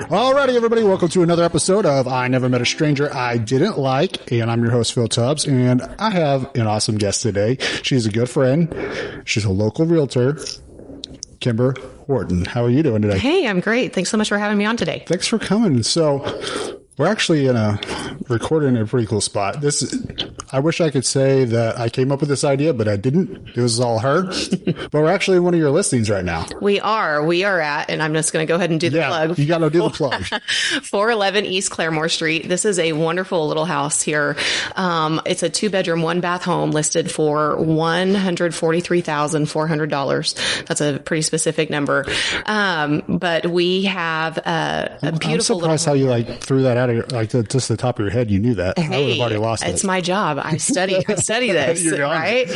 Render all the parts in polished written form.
Alrighty, everybody, welcome to another episode of I Never Met a Stranger I Didn't Like, and I'm your host, Phil Tubbs, and I have an awesome guest today. She's a good friend. She's a local realtor, Kimber Horton. How are you doing today? Hey, I'm great. Thanks so much for having me on today. Thanks for coming. So, we're actually recording in a pretty cool spot. I wish I could say that I came up with this idea, but I didn't. It was all her. But we're actually in one of your listings right now. We are at, and I'm just going to go ahead and do the plug. You got to do the plug. 411 E Claremore Street. This is a wonderful little house here. It's a 2-bedroom, 1-bath home listed for $143,400. That's a pretty specific number. But we have a beautiful. I'm surprised how you threw that out of just the top of your head. You knew that. Hey, I would have already lost it. It's my job. I study this, right?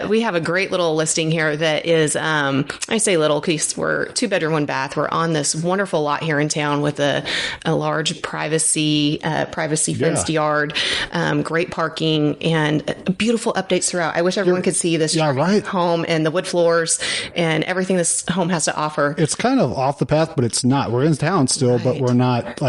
We have a great little listing here that is, I say little because we're 2-bedroom, 1-bath. We're on this wonderful lot here in town with a large privacy fenced yard, great parking, and beautiful updates throughout. I wish everyone could see this home and the wood floors and everything this home has to offer. It's kind of off the path, but it's not. We're in town still, but we're not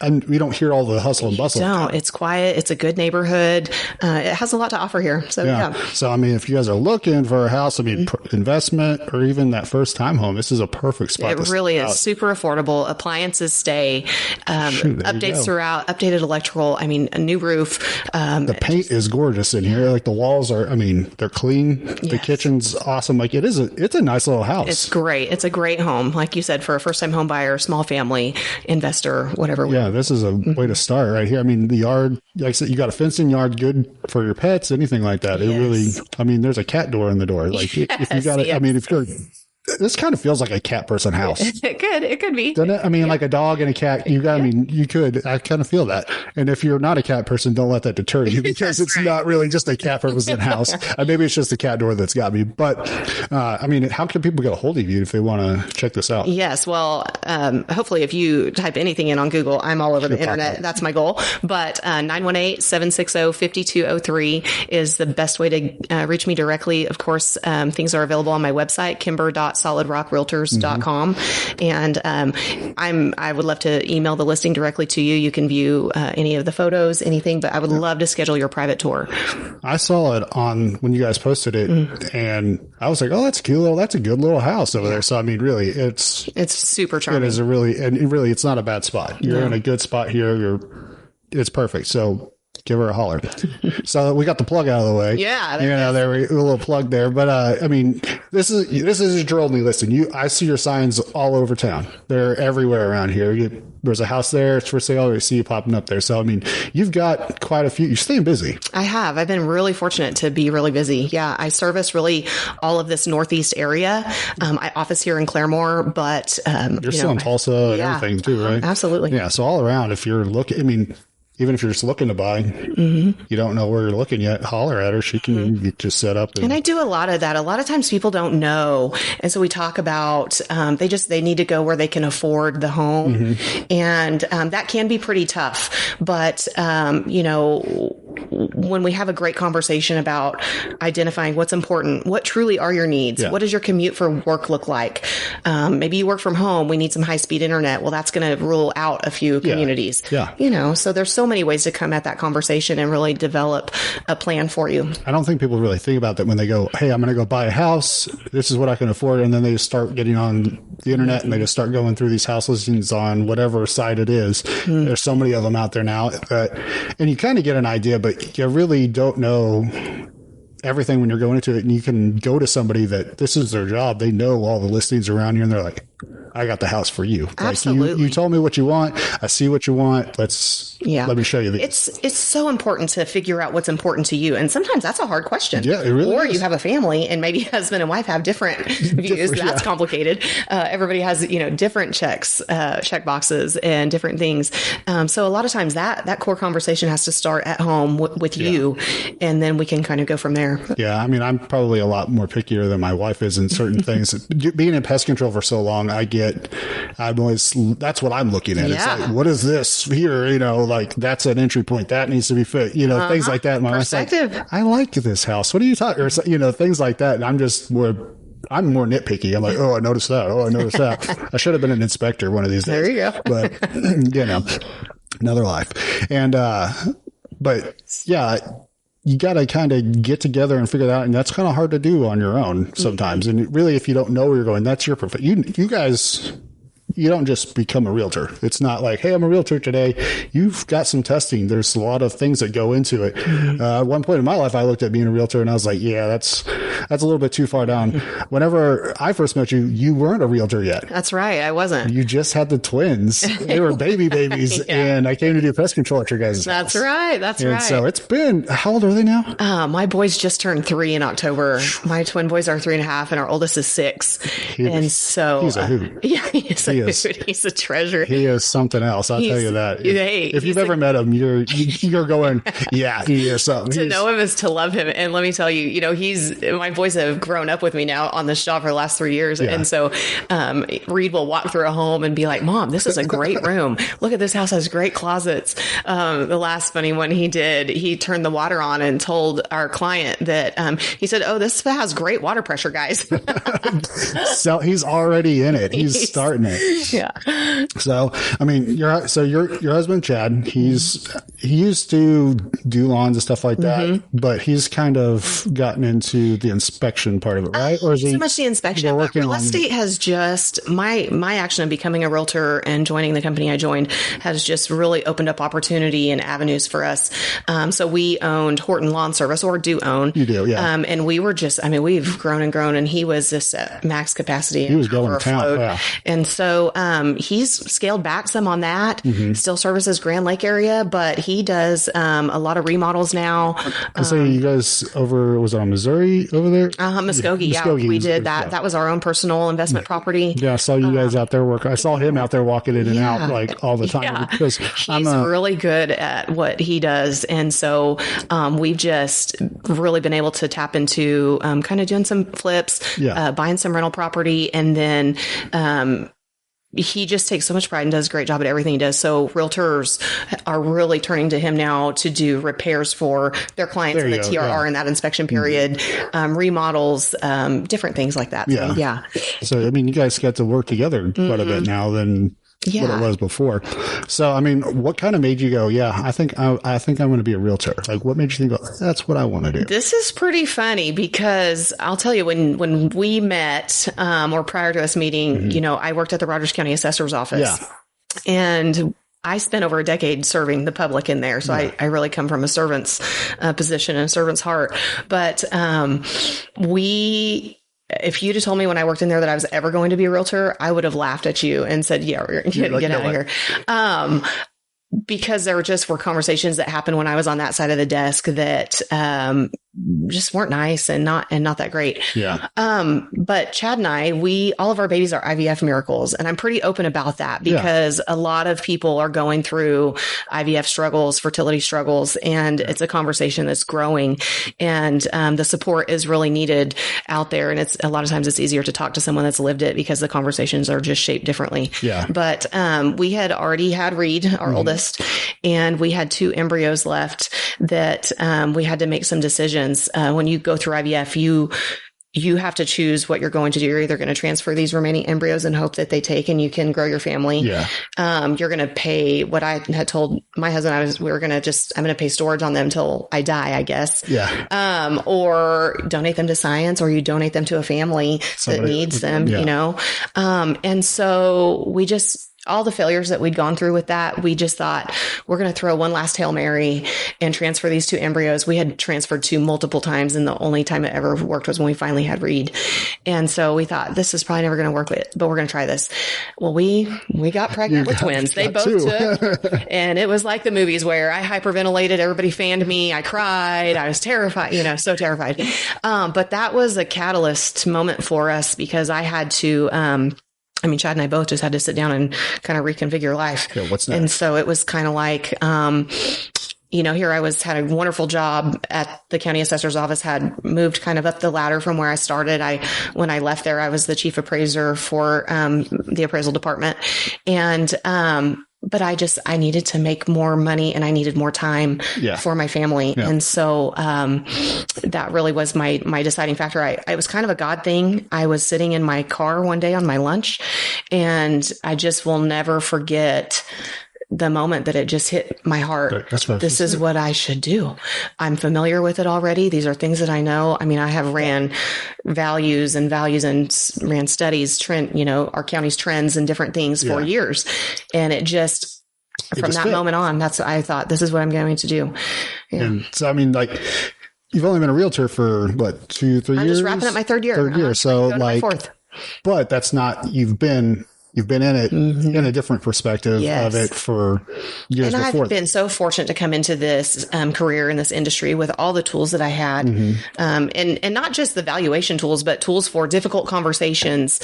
and we don't hear all the hustle and bustle. No, it's quiet. It's a good neighborhood. It has a lot to offer here. So, yeah. So, I mean, if you guys are looking for a house, investment or even that first time home, this is a perfect spot. It really is. Super affordable. Appliances stay. Updates throughout. Updated electrical. I mean, a new roof. The paint is gorgeous in here. The walls are, they're clean. Yes. The kitchen's awesome. It's a nice little house. It's great. It's a great home. Like you said, for a first time home buyer, small family, investor, whatever. Yeah. This is a way to start right here. The yard, like I said, you got a fenced-in yard, good for your pets, anything like that. It really, there's a cat door in the door. If you got it, if you're, this kind of feels like a cat person house. It could be. Doesn't it? Like a dog and a cat, you could, I kind of feel that. And if you're not a cat person, don't let that deter you because it's not really just a cat person house. Maybe it's just a cat door that's got me. But, how can people get a hold of you if they want to check this out? Yes. Well, hopefully if you type anything in on Google, I'm all over the internet. That's my goal. But 918-760-5203 is the best way to reach me directly. Of course, things are available on my website, kimber.solidrockrealtors.com. And I would love to email the listing directly to you. You can view any of the photos, anything, but I would love to schedule your private tour. I saw it on when you guys posted it, and I was like, oh, that's cool. That's a good little house over there. So, really, it's super charming. It is it's not a bad spot. You're in a good spot here. It's perfect. So, give her a holler. So we got the plug out of the way. Yeah. There we a little plug there. But this is your only listing. I see your signs all over town. They're everywhere around here. There's a house there. It's for sale. I see you popping up there. So you've got quite a few. You're staying busy. I have. I've been really fortunate to be really busy. Yeah, I service really all of this Northeast area. I office here in Claremore, but you're still in Tulsa and everything too, right? Absolutely. Yeah. So all around, if you're looking, even if you're just looking to buy, you don't know where you're looking yet, holler at her. She can just set up. And I do a lot of that. A lot of times people don't know. And so we talk about, they need to go where they can afford the home. And that can be pretty tough. But, when we have a great conversation about identifying what's important, what truly are your needs? What does your commute for work look like? Maybe you work from home. We need some high-speed internet. Well, that's going to rule out a few communities. So there's so many ways to come at that conversation and really develop a plan for you. I don't think people really think about that when they go, hey, I'm going to go buy a house. This is what I can afford. And then they just start getting on the internet and they just start going through these house listings on whatever site it is. There's so many of them out there now and you kind of get an idea, but you really don't know everything when you're going into it. And you can go to somebody that this is their job. They know all the listings around you and they're like, I got the house for you. Absolutely. You told me what you want. I see what you want. Let me show you. It's so important to figure out what's important to you. And sometits that's a hard question. Yeah, it really Or is. you have a family and maybe husband and wife have different views. That's complicated. Everybody has, different check boxes and different things. So a lot of times that core conversation has to start at home with you. And then we can kind of go from there. Yeah. I'm probably a lot more pickier than my wife is in certain things. Being in pest control for so long, that's what I'm looking at. It's like, what is this here? That's an entry point that needs to be fit, things like that. My wife's like, I like this house. What are you talking? Or, things like that. And I'm just more I'm more nitpicky. I'm like, oh, I noticed that. Oh, I noticed that. I should have been an inspector one of these days. There you go. But, another life. And, but yeah, you got to kind of get together and figure that out. And that's kind of hard to do on your own sometimes. And really, if you don't know where you're going, that's your profession. You guys, you don't just become a realtor. It's not like, hey, I'm a realtor today. You've got some testing. There's a lot of things that go into it. At one point in my life, I looked at being a realtor and I was like, yeah, that's a little bit too far down. Whenever I first met you, you weren't a realtor yet. That's right. I wasn't. You just had the twins. They were babies. And I came to do pest control at your guys' That's house. right. That's and right. So it's been, how old are they now? My boys just turned 3 in October. My twin boys are 3.5 and our oldest is 6. And so he's a hoot. Yeah, he's a hoot. He's a treasure. He is something else. I'll tell you that. If you've ever met him, you're going, yeah, he is something. To know him is to love him. And let me tell you, my boys have grown up with me now on this job for the last 3 years. Yeah. And so Reed will walk through a home and be like, Mom, this is a great room. Look at this house has great closets. The last funny one he did, he turned the water on and told our client that he said, oh, this has great water pressure, guys. So he's already in it. He's starting it. Yeah. So, I mean, your husband, Chad, he used to do lawns and stuff like that, but he's kind of gotten into the inspection part of it, right? Or is he so much the inspection? But real estate has just, my action of becoming a realtor and joining the company I joined has just really opened up opportunity and avenues for us. So we owned Whorton Lawn Service, or do own. You do, yeah. And we were just, we've grown and grown, and he was just at max capacity. He was going to town, yeah. And so he's scaled back some on that, still services Grand Lake area, but he does a lot of remodels now. So you guys was it on Missouri over there? Muskogee, yeah. We did that. Yeah. That was our own personal investment property. Yeah, I saw you guys out there work. I saw him out there walking in and out like all the time. Yeah. Because he's really good at what he does. And so we've just really been able to tap into kind of doing some flips, buying some rental property, and then he just takes so much pride and does a great job at everything he does. So realtors are really turning to him now to do repairs for their clients in the TRR in that inspection period, remodels, different things like that. Yeah. So, yeah. So, you guys got to work together quite a bit now than what it was before. So, what kind of made you go, yeah, I think I'm going to be a realtor? Like, what made you think, that's what I want to do? This is pretty funny because I'll tell you, when we met, or prior to us meeting, I worked at the Rogers County Assessor's Office. Yeah. And I spent over a decade serving the public in there. So I really come from a servant's position and a servant's heart. But if you'd have told me when I worked in there that I was ever going to be a realtor, I would have laughed at you and said, yeah, get out of here. Because there were conversations that happened when I was on that side of the desk that just weren't nice and not that great. Yeah. But Chad and I, all of our babies are IVF miracles. And I'm pretty open about that because a lot of people are going through IVF struggles, fertility struggles, and it's a conversation that's growing. And the support is really needed out there. And a lot of times it's easier to talk to someone that's lived it because the conversations are just shaped differently. Yeah. But we had already had Reed, our oldest, and we had 2 embryos left that we had to make some decisions. When you go through IVF, you have to choose what you're going to do. You're either going to transfer these remaining embryos and hope that they take and you can grow your family. Yeah. You're going to pay what I had told my husband. I'm going to pay storage on them till I die, I guess. Yeah. Or donate them to science, or you donate them to a family that needs them, and so we just, all the failures that we'd gone through with that, we just thought we're going to throw one last Hail Mary and transfer these 2 embryos. We had transferred 2 multiple times, and the only time it ever worked was when we finally had Reed. And so we thought, this is probably never going to work, but we're going to try this. Well, we got pregnant with twins. They both took, and it was like the movies where I hyperventilated. Everybody fanned me. I cried. I was terrified, so terrified. But that was a catalyst moment for us because I had to, Chad and I both just had to sit down and kind of reconfigure life. Yeah, what's next? And so it was kind of like, here I had a wonderful job at the county assessor's office, had moved kind of up the ladder from where I started. When I left there, I was the chief appraiser for the appraisal department. And but I needed to make more money and I needed more time for my family. Yeah. And so, that really was my deciding factor. It was kind of a God thing. I was sitting in my car one day on my lunch, and I just will never forget the moment that it just hit my heart. This is what I should do. I'm familiar with it already. These are things that I know. I mean, I have ran values and ran studies, our county's trends and different things for years. And it just, from that moment on, I thought, this is what I'm going to do. Yeah. And so, I mean, like, you've only been a realtor for what, 2-3 years? I'm just wrapping up my third year. So like, fourth. But that's not, you've been in it in a different perspective of it for years before. And I've been so fortunate to come into this career in this industry with all the tools that I had. And not just the valuation tools, but tools for difficult conversations.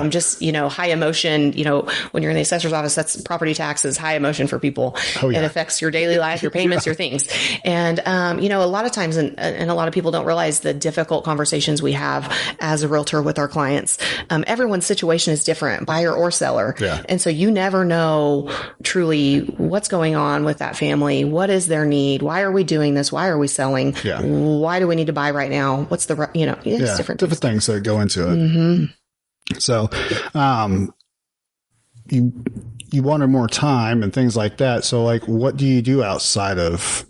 Just, high emotion, when you're in the assessor's office, that's property taxes, high emotion for people. It affects your daily life, your payments, your things. And, a lot of times, and a lot of people don't realize the difficult conversations we have as a realtor with our clients. Everyone's situation is different. Buyer or seller. Yeah. And so you never know truly what's going on with that family. What is their need? Why are we doing this? Why are we selling? Yeah. Why do we need to buy right now? What's the, different things that go into it. So, you wanted more time and things like that. So like, what do you do outside of,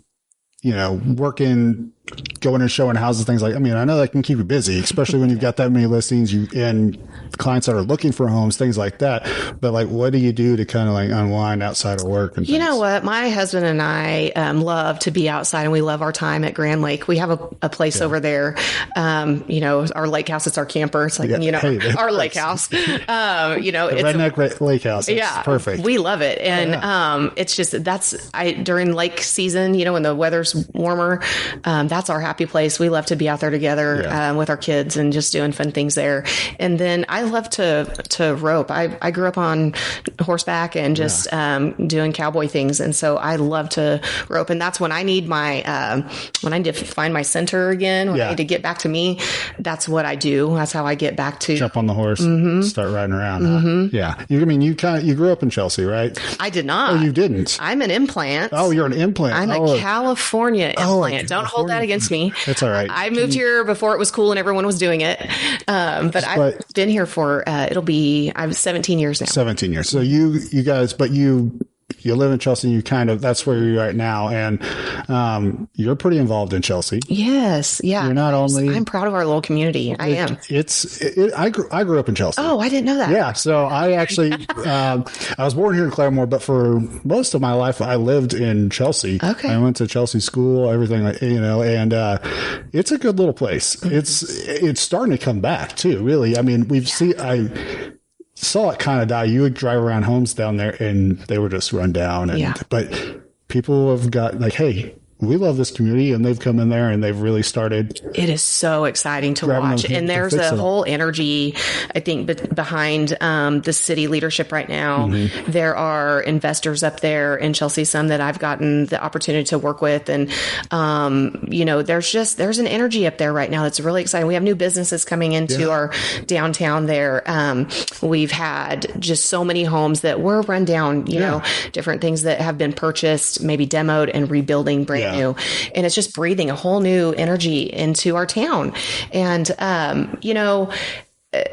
working, going and showing houses, things like, I mean, I know that can keep you busy, especially when you've got that many listings, and clients that are looking for homes, things like that. But like, what do you do to kind of like unwind outside of work? And you know what? My husband and I love to be outside, and we love our time at Grand Lake. We have a place over there. Our lake house, it's our camper. It's like, our lake house. It's redneck lake house. It's perfect. We love it. And it's just, during lake season, when the weather's warmer, that's our happy place. We love to be out there together with our kids and just doing fun things there. And then I love to rope. I grew up on horseback and just doing cowboy things. And so I love to rope. And that's when I need when I need to find my center again, when I need to get back to me, that's what I do. That's how I get back to jump on the horse, start riding around. Yeah. You grew up in Chelsea, right? I did not. Oh, you didn't? I'm an implant. Oh, you're an implant. I'm a California implant. Don't hold that against me. That's all right. I moved here before it was cool and everyone was doing it. But I've been here for, I'm 17 years now. 17 years. So you guys, but you live in Chelsea, that's where you're right now. And, you're pretty involved in Chelsea. Yes. Yeah. You're not only, I'm proud of our little community. I am. I grew up in Chelsea. Oh, I didn't know that. Yeah. So I actually, I was born here in Claremore, but for most of my life, I lived in Chelsea. Okay. I went to Chelsea school, everything, and, it's a good little place. It's starting to come back too, really. I mean, I saw it kind of die. You would drive around homes down there and they were just run down. But people have got like, hey, we love this community, and they've come in there and they've really started. It is so exciting to watch. And there's a whole energy, I think, behind the city leadership right now. There are investors up there in Chelsea, some that I've gotten the opportunity to work with. And, there's an energy up there right now that's really exciting. We have new businesses coming into our downtown there. We've had just so many homes that were run down, different things that have been purchased, maybe demoed and rebuilding brand new. And it's just breathing a whole new energy into our town. And,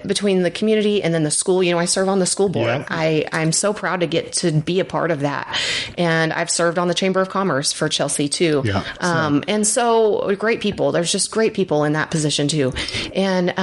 between the community and then the school, I serve on the school board. I'm so proud to get to be a part of that. And I've served on the Chamber of Commerce for Chelsea too. And so great people, there's just great people in that position too. And,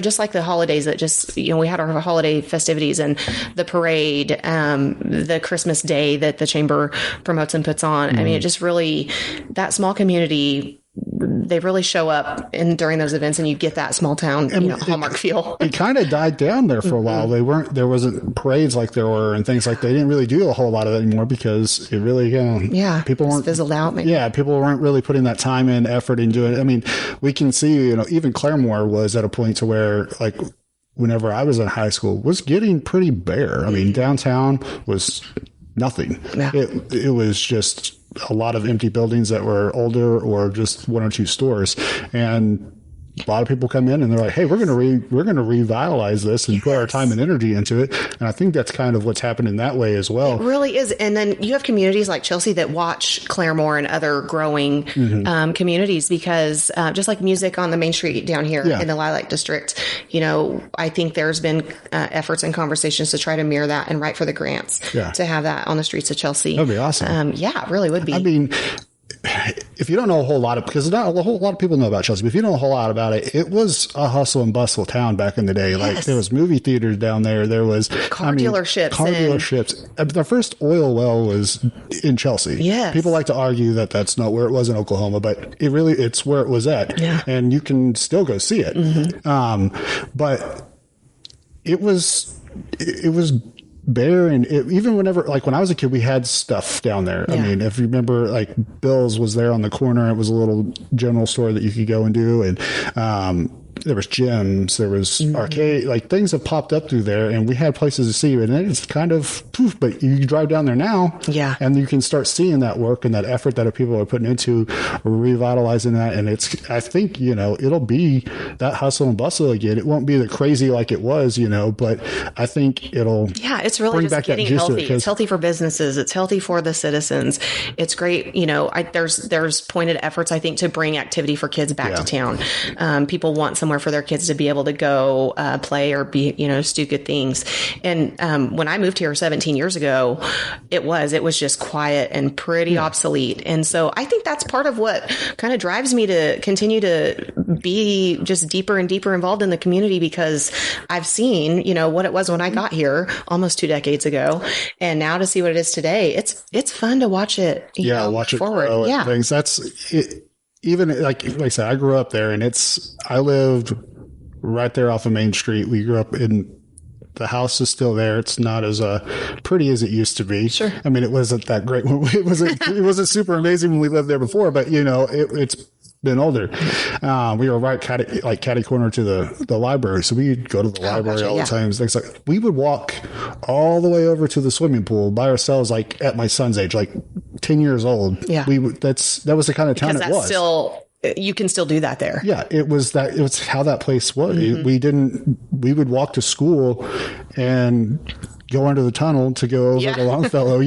just like the holidays that we had our holiday festivities and the parade, the Christmas day that the Chamber promotes and puts on. I mean, it just really, that small community, they really show up during those events, and you get that small town, hallmark feel. It kind of died down there for a while. There wasn't parades like there were and things like that. They didn't really do a whole lot of that anymore because it really, people weren't fizzled out. Maybe. Yeah. People weren't really putting that time and effort into it. I mean, we can see, even Claremore was at a point to where like, whenever I was in high school, was getting pretty bare. I mean, downtown was nothing. Yeah. It was just a lot of empty buildings that were older or just one or two stores. And a lot of people come in and they're like, hey, we're going to revitalize this and put our time and energy into it. And I think that's kind of what's happening that way as well. It really is. And then you have communities like Chelsea that watch Claremore and other growing communities, because just like music on the main street down here in the Lilac District, I think there's been efforts and conversations to try to mirror that and write for the grants to have that on the streets of Chelsea. That'd be awesome. It really would be. I mean, if you don't know a whole lot because not a whole lot of people know about Chelsea, but if you know a whole lot about it, it was a hustle and bustle town back in the day. Like there was movie theaters down there. There was car dealerships. The first oil well was in Chelsea. Yes. People like to argue that that's not where it was in Oklahoma, but it's where it was at. Yeah. And you can still go see it. But it was bare, and even whenever, like when I was a kid, we had stuff down there. I mean, if you remember, like Bill's was there on the corner. It was a little general store that you could go and do, and there was gyms, there was arcade, like things have popped up through there, and we had places to see, and it's kind of poof. But you drive down there now, and you can start seeing that work and that effort that people are putting into revitalizing that. And I think it'll be that hustle and bustle again. It won't be the crazy like it was, but I think it'll it's really bring just back getting healthy. It's healthy for businesses. It's healthy for the citizens. It's great. There's pointed efforts, I think, to bring activity for kids back to town. People want somewhere for their kids to be able to go play or be, just do good things. And when I moved here 17 years ago, it was just quiet and pretty obsolete. And so I think that's part of what kind of drives me to continue to be just deeper and deeper involved in the community, because I've seen, what it was when I got here almost 2 decades ago, and now to see what it is today, it's fun to watch it. Watch it forward. Grow things. That's it. Even like I said, I grew up there, and I lived right there off of Main Street. We grew up the house is still there. It's not as pretty as it used to be. Sure. I mean, it wasn't that great. It wasn't super amazing when we lived there before, but it's been older. We were right catty corner to the library. So we'd go to the library all the time. Things like we would walk all the way over to the swimming pool by ourselves, like at my son's age, like 10 years old. Yeah. That was the kind of town it was. You can still do that there. Yeah. It was how that place was. We would walk to school and go under the tunnel to go over to Longfellow,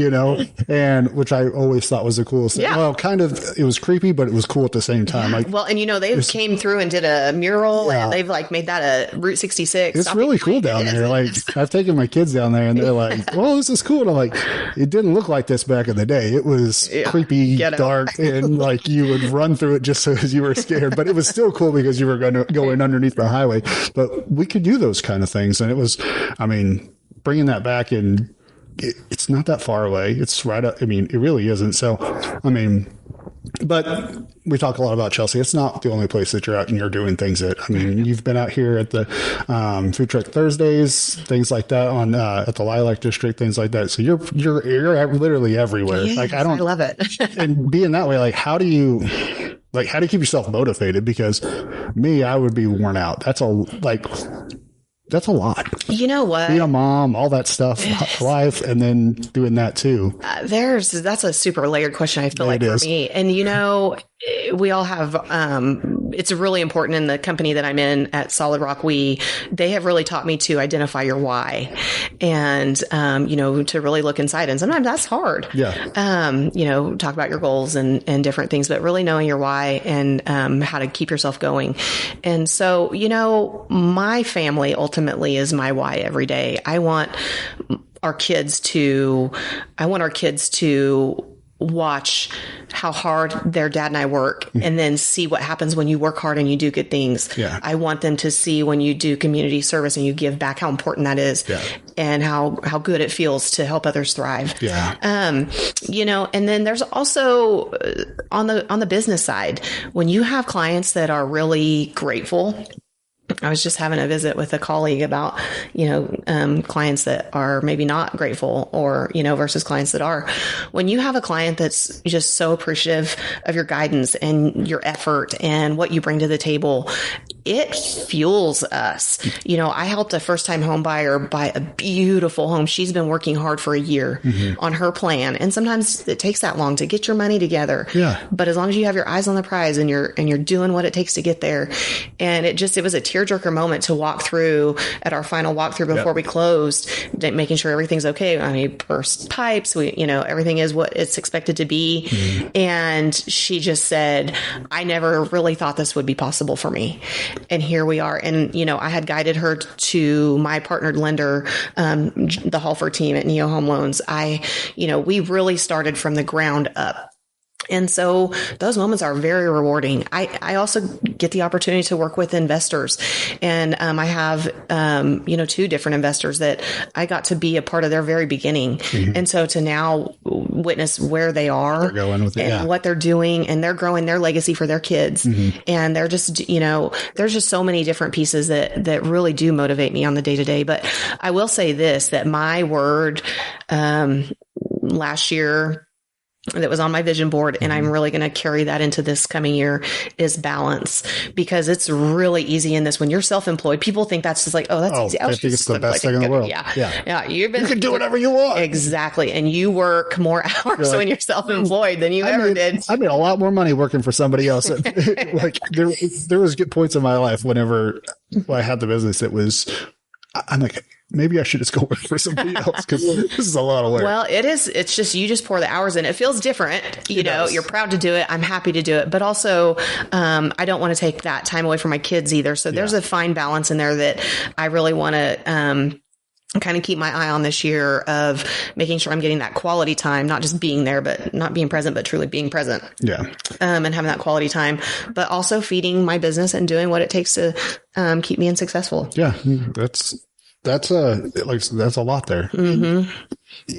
and which I always thought was the coolest thing. Yeah. Well, kind of, it was creepy, but it was cool at the same time. Yeah. They came through and did a mural, and they've made that a Route 66. It's really cool down there. Like I've taken my kids down there, and they're like, "Well, this is cool." And I'm like, "It didn't look like this back in the day. It was creepy, dark, and like you would run through it just so you were scared. But it was still cool because you were going underneath the highway. But we could do those kind of things, and it was, bringing that back, and it's not that far away. It's right up. It really isn't. So, but we talk a lot about Chelsea. It's not the only place that you're out and you're doing things at. You've been out here at the Food Truck Thursdays, things like that at the Lilac District, things like that. So you're literally everywhere. Yes, I love it. And being that way, how do you keep yourself motivated? Because I would be worn out. That's a lot. You know what? Being a mom, all that stuff, life, and then doing that too. That's a super layered question, I feel like, for me. And, we all have, it's really important in the company that I'm in at Solid Rock. They have really taught me to identify your why and, to really look inside. And sometimes that's hard. Yeah. Talk about your goals and different things, but really knowing your why and, how to keep yourself going. And so, my family ultimately is my why every day. I want our kids to watch how hard their dad and I work and then see what happens when you work hard and you do good things. Yeah. I want them to see when you do community service and you give back, how important that is and how good it feels to help others thrive. Yeah. And then there's also on the business side, when you have clients that are really grateful. I was just having a visit with a colleague about, clients that are maybe not grateful or, versus clients that are. When you have a client that's just so appreciative of your guidance and your effort and what you bring to the table, it fuels us. I helped a first-time home buyer buy a beautiful home. She's been working hard for a year on her plan. And sometimes it takes that long to get your money together. Yeah. But as long as you have your eyes on the prize and you're doing what it takes to get there. And it was a tearjerker moment to walk through at our final walkthrough before we closed, making sure everything's okay. I mean, burst pipes, everything is what it's expected to be. And she just said, I never really thought this would be possible for me. And here we are. And, I had guided her to my partnered lender, the Halford team at Neo Home Loans. We really started from the ground up. And so those moments are very rewarding. I also get the opportunity to work with investors, and I have, 2 different investors that I got to be a part of their very beginning. And so to now witness where they are and what they're doing, and they're growing their legacy for their kids. And they're just, there's just so many different pieces that really do motivate me on the day to day. But I will say this, that my word, last year, that was on my vision board, and I'm really going to carry that into this coming year, is balance. Because it's really easy in this. When you're self-employed, people think that's just like, that's easy. I think it's the best thing in the world. Yeah. You can do whatever you want. Exactly. And you work more hours when you're self-employed than you ever did. I made a lot more money working for somebody else. Like there was good points in my life whenever I had the business. I'm like, maybe I should just go work for somebody else, because this is a lot of work. Well, it is. It's just, you just pour the hours in. It feels different. You're proud to do it. I'm happy to do it. But also, I don't want to take that time away from my kids either. So there's a fine balance in there that I really want to, kind of keep my eye on this year, of making sure I'm getting that quality time, not just being there, but not being present, but truly being present. Yeah. And having that quality time, but also feeding my business and doing what it takes to, keep me successful. Yeah. That's a lot there.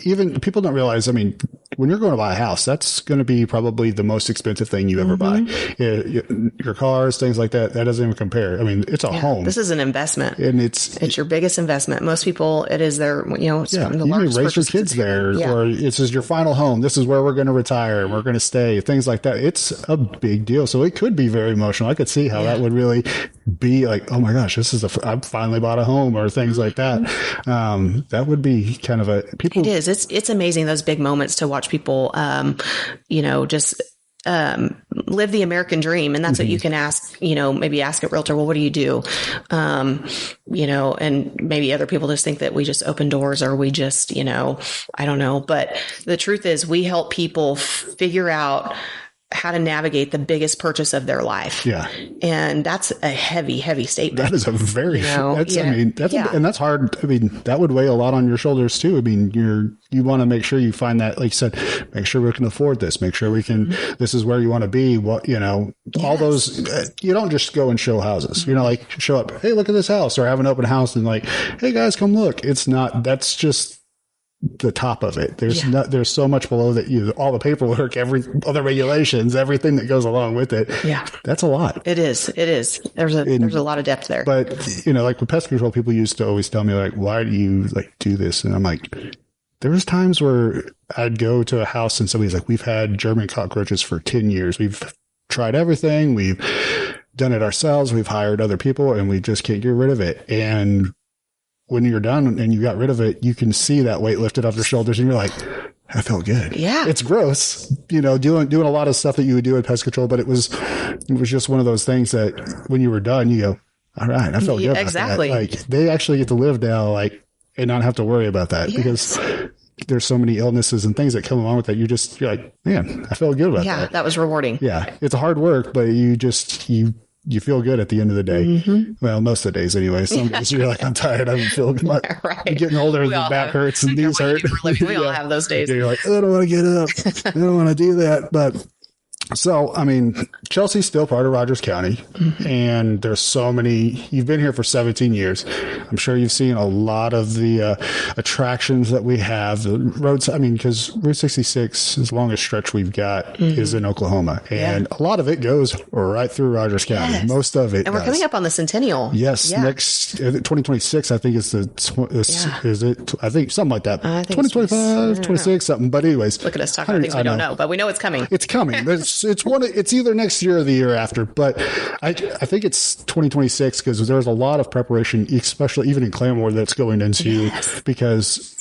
Even people don't realize, I mean, when you're going to buy a house, that's going to be probably the most expensive thing you ever buy. Your cars, things like that, that doesn't even compare. I mean, it's a home. This is an investment, and it's your biggest investment. Most people, it is their, it's you may raise your kids there, or this is your final home. This is where we're going to retire. We're going to stay, things like that. It's a big deal. So it could be very emotional. I could see how that would really be like, oh my gosh, I finally bought a home, or things like that. That would be kind of people. It is. It's amazing, those big moments, to watch people, just live the American dream. And that's what you can ask, maybe ask at Realtor, well, what do you do? And maybe other people just think that we just open doors, or we just, I don't know. But the truth is, we help people figure out how to navigate the biggest purchase of their life. Yeah. And that's a heavy, heavy statement. That is a very, and that's hard. I mean, that would weigh a lot on your shoulders too. I mean, you want to make sure you find that, like you said, make sure we can afford this, make sure we can, this is where you want to be. What, all those, you don't just go and show houses, like show up, hey, look at this house, or have an open house and like, hey guys, come look. It's not, that's just the top of it. There's so much below that, all the paperwork, all the regulations, everything that goes along with it. Yeah. That's a lot. It is. There's a lot of depth there. But, like with pest control, people used to always tell me like, why do you do this? And I'm like, there was times where I'd go to a house and somebody's like, we've had German cockroaches for 10 years. We've tried everything. We've done it ourselves. We've hired other people, and we just can't get rid of it. And when you're done and you got rid of it, you can see that weight lifted off your shoulders, and you're like, I felt good. Yeah. It's gross, doing a lot of stuff that you would do in pest control, but it was just one of those things that when you were done, you go, all right, I felt good. Exactly. Like, they actually get to live now, and not have to worry about that, because there's so many illnesses and things that come along with that. You're like, man, I felt good about that. Yeah. That was rewarding. Yeah. It's hard work, but you feel good at the end of the day. Well, most of the days anyway. Some days you're like, I'm tired. I'm feeling I'm getting older. The back hurts and knees hurt. We all have those days. You're like, I don't want to get up. I don't want to do that. But so, I mean, Chelsea's still part of Rogers County, and there's so many. You've been here for 17 years. I'm sure you've seen a lot of the attractions that we have. The roads, I mean, because Route 66, as longest stretch we've got, is in Oklahoma, and a lot of it goes right through Rogers County. Yes. Most of it, and we're coming up on the centennial. Yes, next 2026, I think is is it? I think something like that. 2025, 26, something. But anyways, look at us talking about things we don't know, but we know it's coming. It's coming. There's It's either next year or the year after, but I think it's 2026 because there's a lot of preparation, especially even in Claremore, that's going into because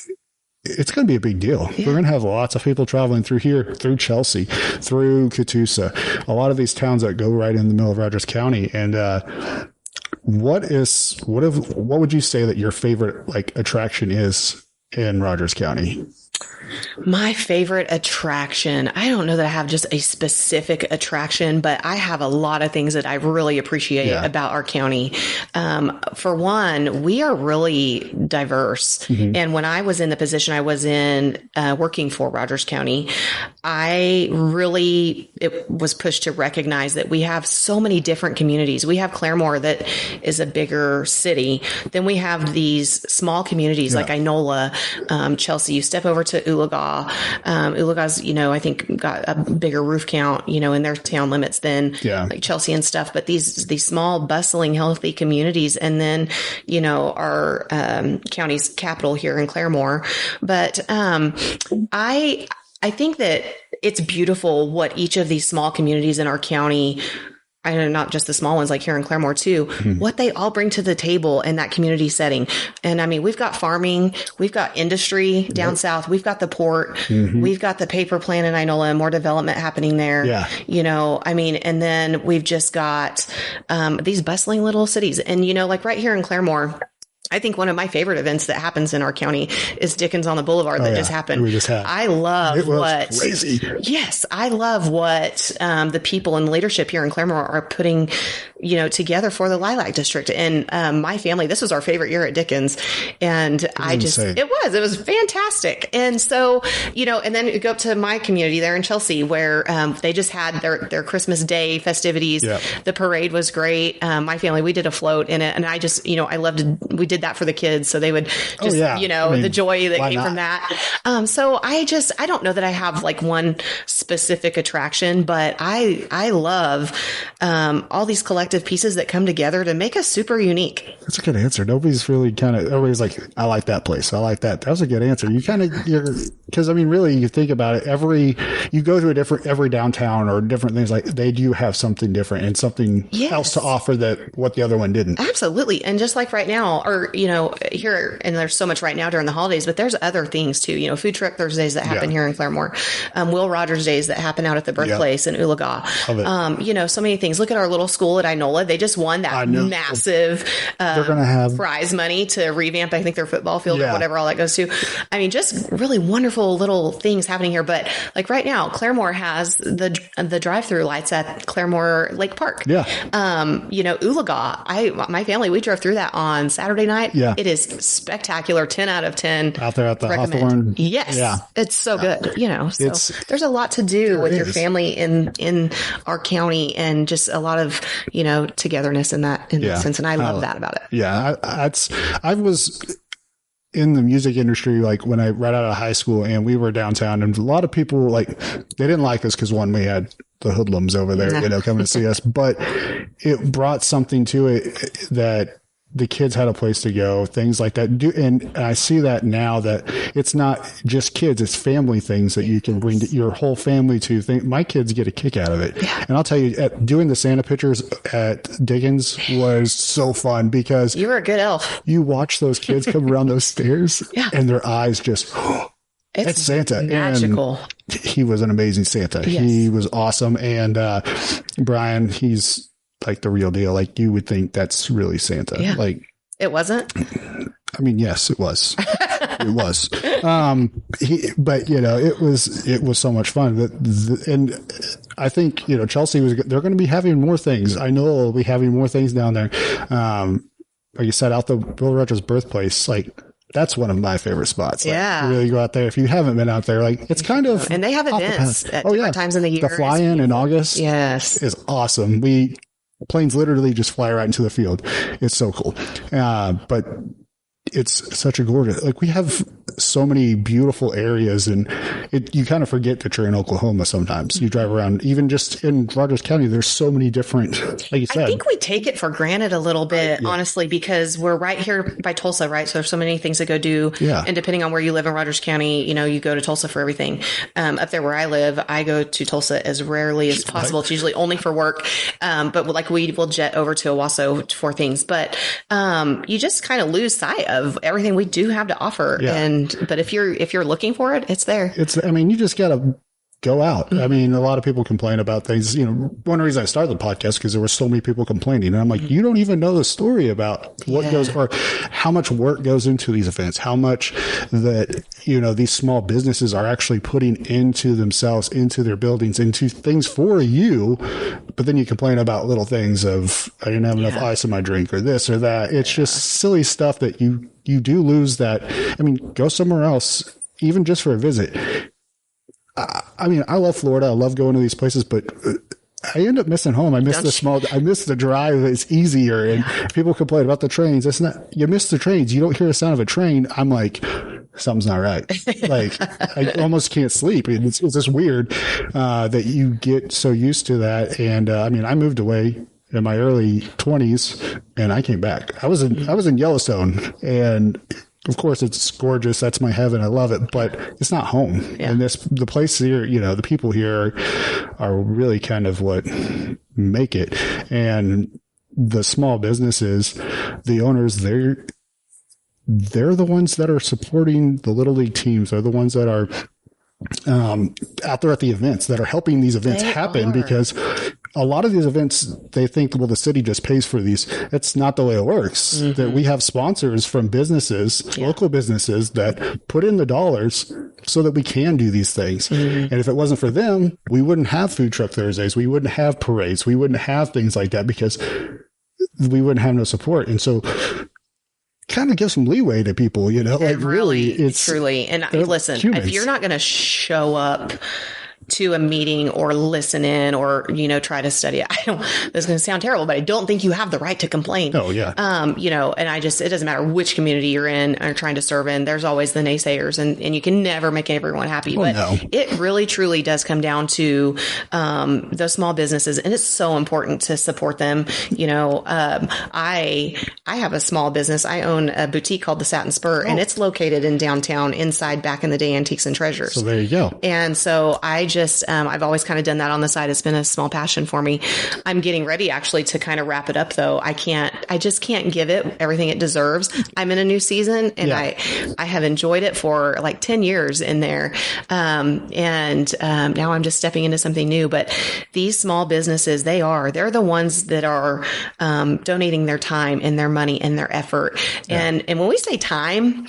it's going to be a big deal. Yeah. We're going to have lots of people traveling through here, through Chelsea, through Catoosa, a lot of these towns that go right in the middle of Rogers County. And what would you say that your favorite attraction is in Rogers County? My favorite attraction, I don't know that I have just a specific attraction, but I have a lot of things that I really appreciate about our county. For one, we are really diverse. Mm-hmm. And when I was in the position I was in working for Rogers County, it was pushed to recognize that we have so many different communities. We have Claremore that is a bigger city. Then we have these small communities like Inola, Chelsea. You step over to Oologah. Oologah's, I think got a bigger roof count, in their town limits than like Chelsea and stuff. But these small, bustling, healthy communities, and then, our county's capital here in Claremore. But I think that it's beautiful what each of these small communities in our county, I know not just the small ones like here in Claremore too, what they all bring to the table in that community setting. And I mean, we've got farming, we've got industry down south, we've got the port, we've got the paper plant in Inola, more development happening there. Yeah. And then we've just got these bustling little cities. And, like right here in Claremore, I think one of my favorite events that happens in our county is Dickens on the Boulevard that just happened. We just had. I love what crazy. Yes, I love what the people in leadership here in Claremore are putting, together for the Lilac District. And my family, this was our favorite year at Dickens, and it was fantastic. And so, and then you go up to my community there in Chelsea, where they just had their Christmas Day festivities. Yep. The parade was great. My family, we did a float in it, and I just, I loved it. We did that for the kids, so they would just, the joy that came from that. So I don't know that I have like one specific attraction, but I love all these collective pieces that come together to make us super unique. That's a good answer. Nobody's really everybody's like, I like that place. I like that. That was a good answer. Because really, you think about it, you go to every downtown or different things, like they do have something different and something else to offer that what the other one didn't. Absolutely. And just like right now, or, here, and there's so much right now during the holidays, but there's other things too, food truck Thursdays that happen here in Claremore, Will Rogers Days that happen out at the birthplace in Oologah. So many things. Look at our little school at Inola. They just won that massive they're going to have prize money to revamp, I think, their football field or whatever all that goes to. I mean, just really wonderful little things happening here. But like right now, Claremore has the drive-through lights at Claremore Lake Park. Yeah. Oologah, my family, we drove through that on Saturday night. Yeah. It is spectacular. 10 out of 10. Out there at the Hawthorne. Yes. Yeah. It's so good. So there's a lot to do with your family in our county, and just a lot of, togetherness in that sense. And I love that about it. Yeah. I was in the music industry, like when I right out of high school, and we were downtown, and a lot of people they didn't like us because we had the hoodlums over there, coming to see us, but it brought something to it that the kids had a place to go, things like that. And I see that now, that it's not just kids, it's family things that you can bring your whole family to. My kids get a kick out of it. Yeah. And I'll tell you, doing the Santa pictures at Dickens was so fun, because you were a good elf. You watch those kids come around those stairs and their eyes just, it's Santa. Magical. And he was an amazing Santa. Yes. He was awesome. And Brian, he's like the real deal. Like, you would think that's really Santa. Yeah. Like, it wasn't. I mean, yes, it was. It was. But it was so much fun. And I think, Chelsea they're going to be having more things. I know they'll be having more things down there. Like you said, out the Bill Rogers birthplace, that's one of my favorite spots. You really go out there. If you haven't been out there, it's kind of, and they have events at different times in the year. The fly-in in August, is awesome. Planes literally just fly right into the field. It's so cool. But it's such a gorgeous, like we have so many beautiful areas, and you kind of forget that you're in Oklahoma sometimes. You drive around, even just in Rogers County, there's so many different, like you said. I think we take it for granted a little bit, honestly, because we're right here by Tulsa, right? So there's so many things to go do. Yeah. And depending on where you live in Rogers County, you know, you go to Tulsa for everything. Up there where I live, I go to Tulsa as rarely as possible. It's usually only for work. But like we will jet over to Owasso for things, but you just kind of lose sight of everything we do have to offer. Yeah. But if you're looking for it, it's there. I mean, you just got to go out. I mean, a lot of people complain about things. You know, one reason I started the podcast because there were so many people complaining, and I'm like, you don't even know the story about what goes, or how much work goes into these events, how much that, you know, these small businesses are actually putting into themselves, into their buildings, into things for you. But then you complain about little things of, I didn't have enough ice in my drink, or this or that. It's just silly stuff that you do lose that. I mean, go somewhere else, even just for a visit. I mean, I love Florida. I love going to these places, but I end up missing home. I miss I miss the drive. It's easier. And people complain about the trains. It's not, you miss the trains. You don't hear the sound of a train. I'm like, something's not right. Like, I almost can't sleep. It's just weird, that you get so used to that. And, I mean, I moved away in my early 20s and I came back. I was in Yellowstone, and of course, it's gorgeous. That's my heaven. I love it, but it's not home. Yeah. And the place here, you know, the people here are really kind of what make it. And the small businesses, the owners, they're the ones that are supporting the Little League teams. They're the ones that are out there at the events, that are helping these events happen, because a lot of these events, they think, well, the city just pays for these. It's not the way it works. Mm-hmm. That we have sponsors from businesses, local businesses, that put in the dollars so that we can do these things. Mm-hmm. And if it wasn't for them, we wouldn't have Food Truck Thursdays. We wouldn't have parades. We wouldn't have things like that, because we wouldn't have no support. And so kind of give some leeway to people, you know, like really, it's truly. And listen, humans. If you're not going to show up to a meeting or listen in or, you know, try to study, this is going to sound terrible, but I don't think you have the right to complain. Oh yeah. You know, and it doesn't matter which community you're in or trying to serve in, there's always the naysayers, and you can never make everyone happy. It really truly does come down to, those small businesses, and it's so important to support them. You know, I have a small business. I own a boutique called the Satin Spur, and it's located in downtown inside Back in the Day Antiques and Treasures. So there you go. And so I've always kind of done that on the side. It's been a small passion for me. I'm getting ready actually to kind of wrap it up though. I just can't give it everything it deserves. I'm in a new season, and I have enjoyed it for like 10 years in there. And now I'm just stepping into something new, but these small businesses, they're the ones that are, donating their time and their money and their effort. And when we say time,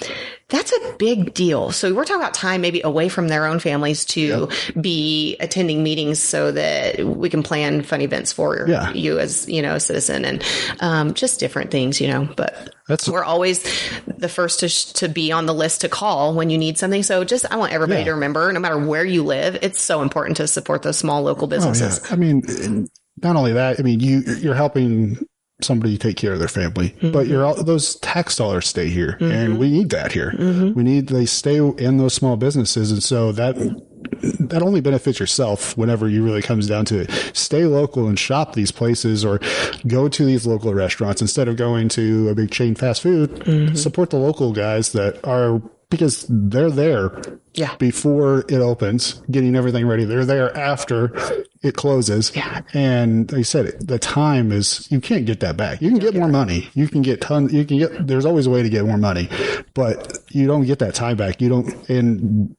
that's a big deal. So we're talking about time maybe away from their own families to be attending meetings so that we can plan fun events for you as, you know, a citizen, and just different things, you know. But we're always the first to be on the list to call when you need something. So I want everybody to remember, no matter where you live, it's so important to support those small local businesses. I mean, not only that, I mean, you're helping somebody take care of their family, but those tax dollars stay here, and we need that here. They stay in those small businesses. And so that only benefits yourself whenever you really comes down to it. Stay local and shop these places, or go to these local restaurants instead of going to a big chain fast food. Support the local guys that are, because they're there before it opens, getting everything ready. They're there after it closes. Yeah. And like I said, the time you can't get that back. You can get more money. You can get there's always a way to get more money, but you don't get that time back. You don't, and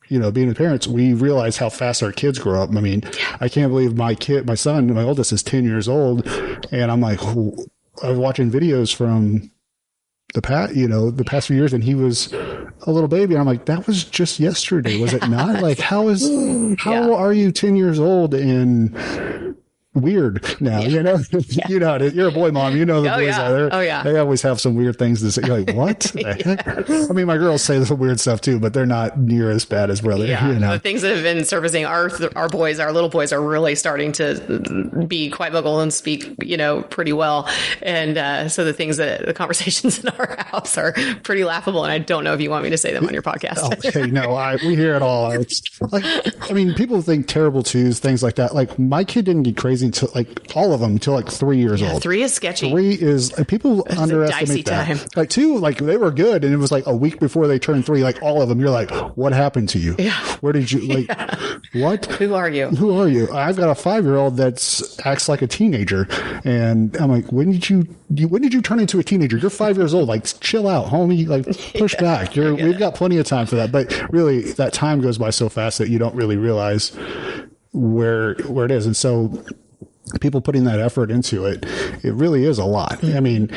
you know, being parents, we realize how fast our kids grow up. I mean, I can't believe my son, my oldest, is 10 years old. And I'm like, I was watching videos from the past few years, and he was a little baby. And I'm like, that was just yesterday, was it not? Like, how are you 10 years old? And weird now, you know, you know, you're a boy mom, you know, the boys out there. Oh yeah. They always have some weird things to say. You're like, what the heck? I mean, my girls say some weird stuff too, but they're not near as bad as brother. Yeah. You know? The things that have been servicing our boys, our little boys, are really starting to be quite vocal and speak, you know, pretty well. And so the conversations in our house are pretty laughable. And I don't know if you want me to say them on your podcast. Okay, no, we hear it all. It's like, I mean, people think terrible twos, things like that. Like my kid didn't get crazy until like all of them until like 3 years old. 3 is sketchy. 3 is people underestimate that. Time. Like 2, like they were good, and it was like a week before they turned 3. Like all of them, you're like, what happened to you? Yeah. Where did you like? What? Who are you? Who are you? I've got a 5-year-old that acts like a teenager, and I'm like, when did you turn into a teenager? You're 5 years old. Like, chill out, homie. Like, push back. We've got plenty of time for that. But really, that time goes by so fast that you don't really realize where it is. And so people putting that effort into it, it really is a lot. I mean,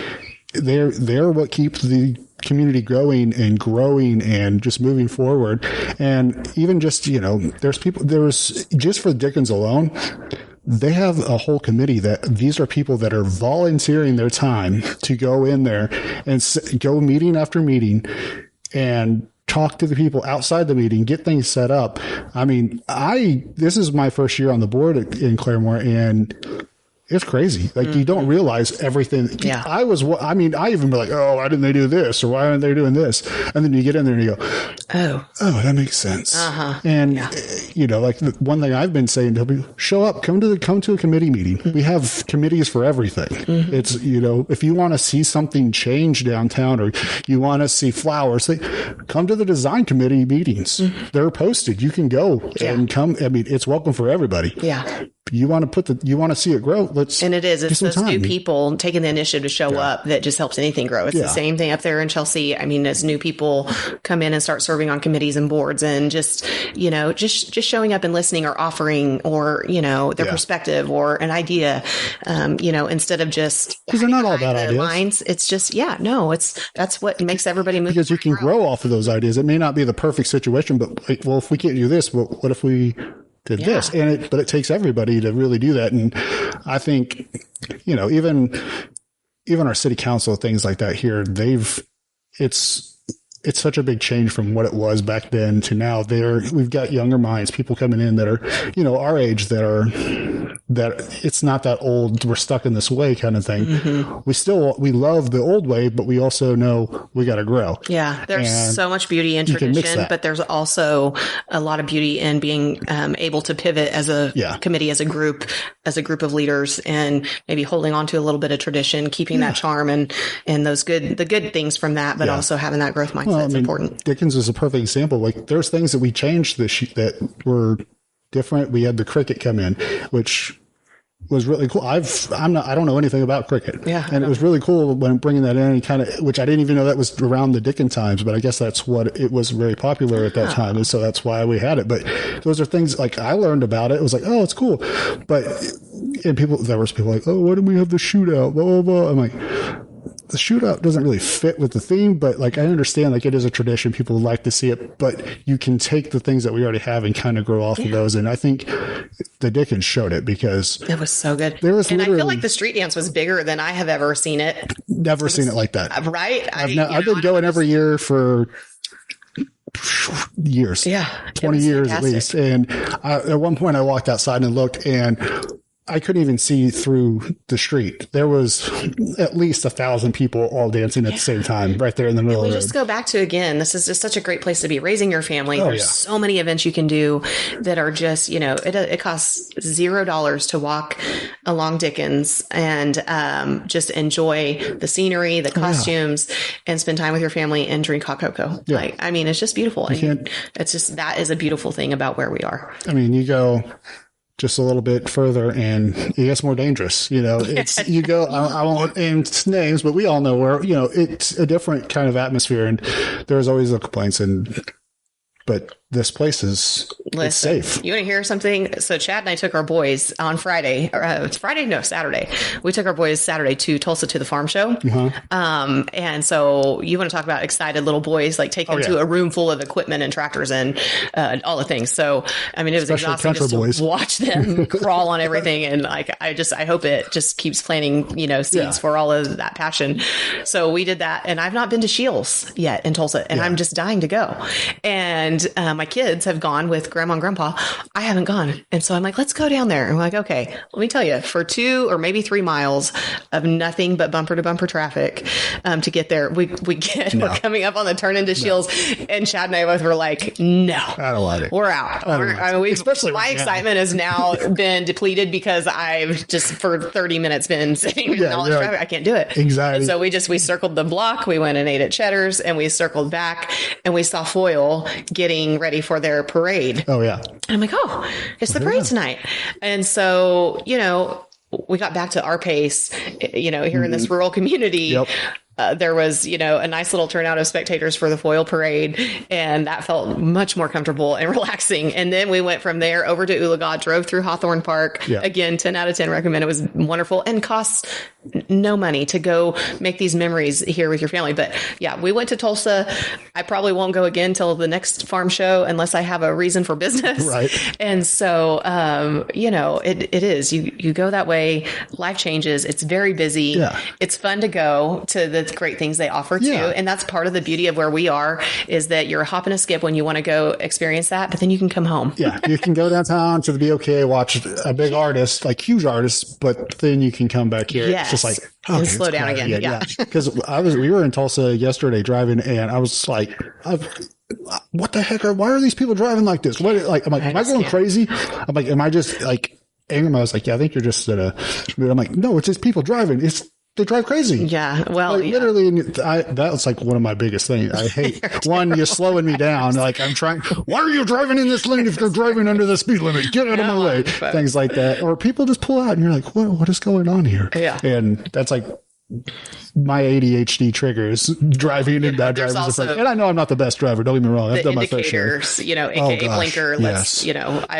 they're what keeps the community growing and just moving forward. And even just, you know, there's just for Dickens alone, they have a whole committee that these are people that are volunteering their time to go in there and go meeting after meeting and talk to the people outside the meeting, get things set up. I mean, this is my first year on the board in Claremore, and it's crazy. Like, you don't realize everything. Yeah. I even be like, oh, why didn't they do this? Or why aren't they doing this? And then you get in there and you go, oh, that makes sense. And, you know, like the one thing I've been saying to people, show up, come to a committee meeting. We have committees for everything. It's, you know, if you want to see something change downtown or you want to see flowers, come to the design committee meetings. They're posted. You can go and come. I mean, it's welcome for everybody. Yeah. You want to see it grow. It's those new people taking the initiative to show up that just helps anything grow. It's the same thing up there in Chelsea. I mean, as new people come in and start serving on committees and boards, and just, you know, just showing up and listening or offering, or, you know, their perspective or an idea, you know, instead of just, because they're not all bad ideas. Lines. It's just, that's what makes everybody move. Because you can grow off of those ideas. It may not be the perfect situation, but like, well, if we can't do this, well, what if we did this? But it takes everybody to really do that. And I think, you know, even our city council, things like that here, it's such a big change from what it was back then to now. We've got younger minds, people coming in that are, you know, our age, that it's not that old, we're stuck in this way kind of thing. We love the old way, but we also know we got to grow. Yeah. There's so much beauty in tradition, but there's also a lot of beauty in being able to pivot as a committee, as a group of leaders, and maybe holding on to a little bit of tradition, keeping that charm and the good things from that, but also having that growth mindset. That's important. Dickens is a perfect example. Like, there's things that we changed that were different. We had the cricket come in, which was really cool. I don't know anything about cricket. And it was really cool when bringing that in, which I didn't even know that was around the Dickens times, but I guess that's what it was, very popular at that time. And so that's why we had it. But those are things like I learned about it. It was like, oh, it's cool. But, and there was people like, oh, why didn't we have the shootout? Blah, blah, blah. I'm like, the shootout doesn't really fit with the theme, but like, I understand, like, it is a tradition. People like to see it, but you can take the things that we already have and kind of grow off of those. And I think the Dickens showed it, because it was so good. And I feel like the street dance was bigger than I have ever seen it. Never seen it like that. Right. I've been going every year for years. 20 years at least. And at one point I walked outside and looked, and I couldn't even see through the street. There was at least 1,000 people all dancing at the same time right there in the middle of the road. Just go back to, again, this is just such a great place to be raising your family. There's so many events you can do that are just, you know, it costs $0 to walk along Dickens and just enjoy the scenery, the costumes, and spend time with your family and drink hot cocoa. Like, I mean, it's just beautiful. And it's just, that is a beautiful thing about where we are. I mean, you go just a little bit further and it gets more dangerous. You know, you go, I won't name names, but we all know where, you know, it's a different kind of atmosphere, and there's always the complaints, but this place is it's safe. You want to hear something? So Chad and I took our boys on Saturday. We took our boys Saturday to Tulsa to the farm show. And so you want to talk about excited little boys, like take them to a room full of equipment and tractors and all the things. So, I mean, it was exhausting just to watch them crawl on everything. And like, I hope it just keeps planting, seeds for all of that passion. So we did that. And I've not been to Shields yet in Tulsa, and I'm just dying to go. And my kids have gone with grandma and grandpa. I haven't gone. And so I'm like, let's go down there. And I'm like, okay, let me tell you, for 2 or maybe 3 miles of nothing but bumper to bumper traffic to get there, we're coming up on the turn into Shields, and Chad and I both were like, no, I don't like it. We're out. Especially my excitement has now been depleted because I've just for 30 minutes been sitting in all this traffic. I can't do it. Anxiety. And so we circled the block. We went and ate at Cheddar's, and we circled back, and we saw Foyle getting ready for their parade. Oh yeah. And I'm like, oh, it's the parade tonight. And so, we got back to our pace, here in this rural community. Yep. There was, a nice little turnout of spectators for the foil parade, and that felt much more comfortable and relaxing. And then we went from there over to Oologah, drove through Hawthorne Park. Yeah. Again, 10 out of 10 recommend. It was wonderful and costs no money to go make these memories here with your family. But yeah, we went to Tulsa. I probably won't go again till the next farm show unless I have a reason for business. Right. And so, it is, you go that way, life changes. It's very busy. Yeah. It's fun to go to the great things they offer too. And that's part of the beauty of where we are, is that you're a hop and a skip when you want to go experience that, but then you can come home. Yeah. You can go downtown to the BOK, watch a big artist, like huge artists, but then you can come back here. Yes. It's just like, and slow down again. Yeah. Because we were in Tulsa yesterday driving, and I was like, what the heck why are these people driving like this? I'm like, am I going crazy? I'm like, am I just like angry? I was like, yeah, I think you're just at a mood. I'm like, no, it's just people driving. They drive crazy. Yeah. Well, literally, that's like one of my biggest things. I hate you're slowing me down. Like I'm trying. Why are you driving in this lane if you're driving under the speed limit? Get out of my way. Things like that. Or people just pull out and you're like, what is going on here? Yeah. And that's like my ADHD triggers driving in bad drivers. And I know I'm not the best driver. Don't get me wrong. I've done my fair share. AKA blinker.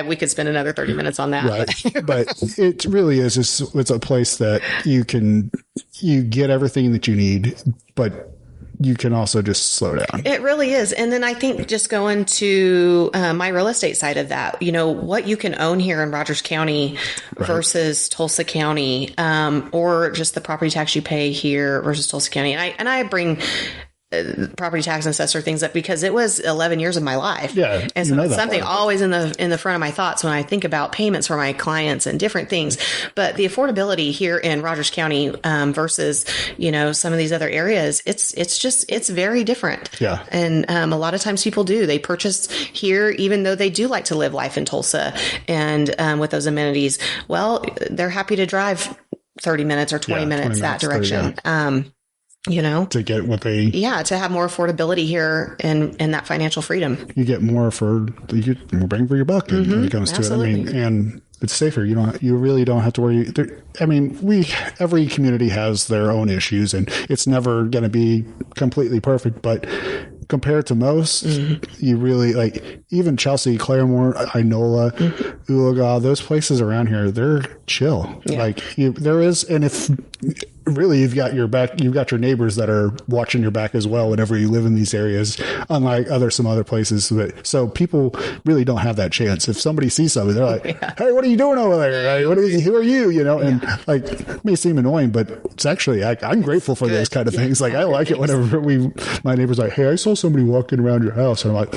We could spend another 30 minutes on that. Right. But it really is. It's a place that you get everything that you need, but you can also just slow down. It really is. And then I think just going to my real estate side of that, what you can own here in Rogers County versus Tulsa County, or just the property tax you pay here versus Tulsa County. And I bring property tax and assessor things up because it was 11 years of my life. Yeah. And so it's something always in the front of my thoughts when I think about payments for my clients and different things. But the affordability here in Rogers County, versus, some of these other areas, it's very different. Yeah. And, a lot of times people they purchase here, even though they do like to live life in Tulsa and, with those amenities. Well, they're happy to drive 30 minutes or 20 minutes that direction. 30, to get what to have more affordability here and that financial freedom. You get more you get more bang for your buck when it comes to it. I mean, and it's safer. You really don't have to worry. Every community has their own issues, and it's never going to be completely perfect, but compared to most, you really even Chelsea, Claremore, Inola, Oologah, those places around here, they're chill. Yeah. There is, and if really you've got your neighbors that are watching your back as well whenever you live in these areas, unlike some other places. So people really don't have that chance. If somebody sees something, they're like, hey, what are you doing over there? Who are you? And it may seem annoying, but it's actually, I'm grateful for those kind of things. I like it whenever my neighbor's like, hey, I saw somebody walking around your house. And I'm like,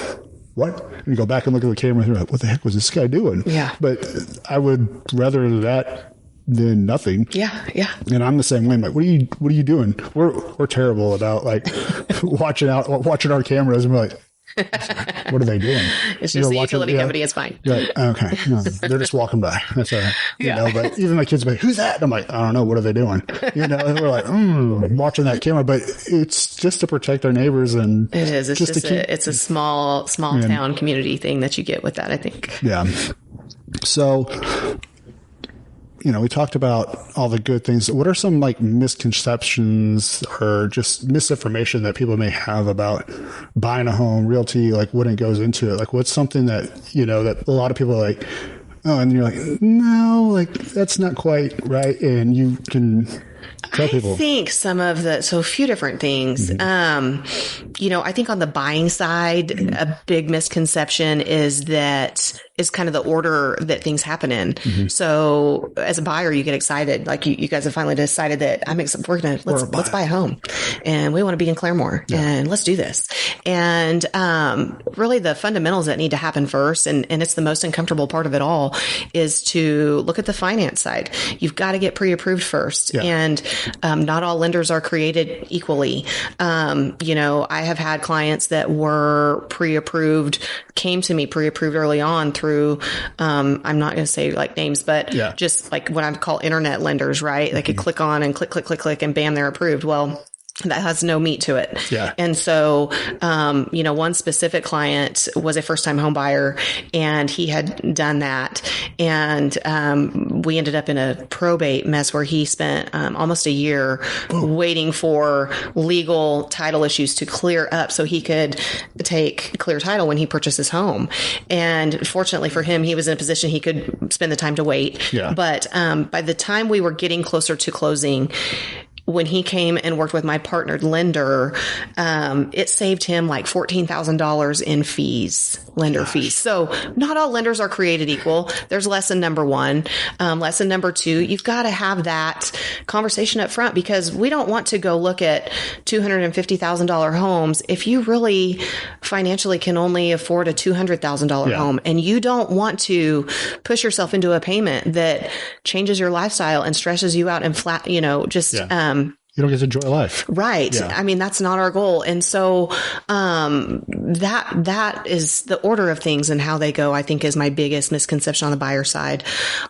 what? And you go back and look at the camera and you're like, what the heck was this guy doing? Yeah. But I would rather that than nothing. Yeah. Yeah. And I'm the same way. I'm like, what are you doing? We're terrible about watching our cameras, and we're like, what are they doing? It's just the utility company. It's fine. Like, okay. No, they're just walking by. That's all right. But even my kids are like, who's that? And I'm like, I don't know. What are they doing? And we're like, watching that camera, but it's just to protect our neighbors. And it is. It's a small town community thing that you get with that, I think. Yeah. So we talked about all the good things. What are some like misconceptions or just misinformation that people may have about buying a home, realty, like when it goes into it? Like what's something that, that a lot of people are like, oh, and you're like, no, like that's not quite right. And you can tell people. I think so a few different things. I think on the buying side, a big misconception is kind of the order that things happen in. So as a buyer, you get excited. Like you guys have finally decided that let's buy a home and we want to be in Claremore and let's do this. And, really the fundamentals that need to happen first. And it's the most uncomfortable part of it all is to look at the finance side. You've got to get pre-approved first. Yeah. And, not all lenders are created equally. I have had clients that were came to me pre-approved early on through, I'm not going to say like names, but just like what I call internet lenders, right? They could click on and click, and bam, they're approved. Well, that has no meat to it. Yeah. And so, one specific client was a first time home buyer and he had done that. And, we ended up in a probate mess where he spent, almost a year waiting for legal title issues to clear up so he could take clear title when he purchased his home. And fortunately for him, he was in a position he could spend the time to wait. Yeah. But, by the time we were getting closer to closing, when he came and worked with my partnered lender, it saved him like $14,000 in fees, lender fees. So not all lenders are created equal. There's lesson number one. Lesson number two, you've got to have that conversation up front because we don't want to go look at $250,000 homes if you really financially can only afford a $200,000 home. And you don't want to push yourself into a payment that changes your lifestyle and stresses you out and you don't get to enjoy life. Right. Yeah. I mean, that's not our goal. And so, that is the order of things and how they go, I think is my biggest misconception on the buyer side.